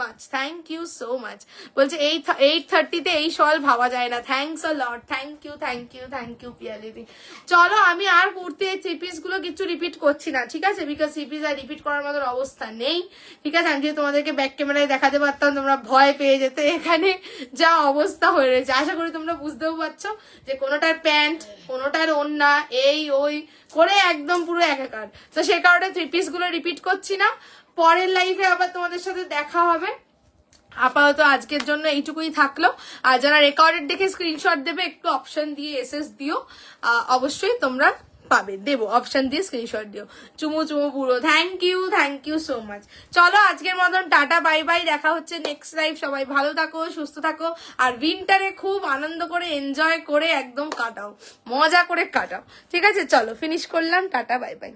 much, thank you so much. বলছে 830-তে এই শল ভাবা যায় না, thanks a lot, thank you thank you thank you পিয়ালিদি। চলো, আমি আর কুর্তি এই 3 পিস গুলো কিছু রিপিট করছি না। ঠিক আছে, বিকজ 3 পিস আর রিপিট করার মতো অবস্থা নেই। ঠিক আছে, আমি তোমাদেরকে ব্যাক ক্যামেরায় দেখাতে পারতাম, তোমরা ভয় পেয়ে যেতে, এখানে যা অবস্থা হয়ে রয়েছে। আশা করি তোমরা বুঝতেও পারছো যে কোনোটার প্যান্ট, কোনোটার ওড়না, এই ওই করে একদম পুরো একাকার। তো সে কারণে 3 পিস গুলো রিপিট করছি না, পরের লাইভে আবার তোমাদের সাথে দেখা হবে। আপাতত আজকের জন্য এইটুকুই থাকলো। আর যারা রেকর্ডেড দেখে স্ক্রিনশট দেবে একটু অপশন দিয়ে এসএস দিও, অবশ্যই তোমরা পাবে, দেবো অপশন দিয়ে স্ক্রিনশট দিও। চুমু চুমু পুরো থ্যাংক ইউ সো মাচ। চলো আজকের মতন টাটা বাই বাই, দেখা হচ্ছে নেক্সট লাইভ। সবাই ভালো থাকো, সুস্থ থাকো, আর উইন্টারে খুব আনন্দ করে এনজয় করে একদম কাটাও, মজা করে কাটাও, ঠিক আছে? চলো ফিনিশ করলাম, টাটা বাই বাই।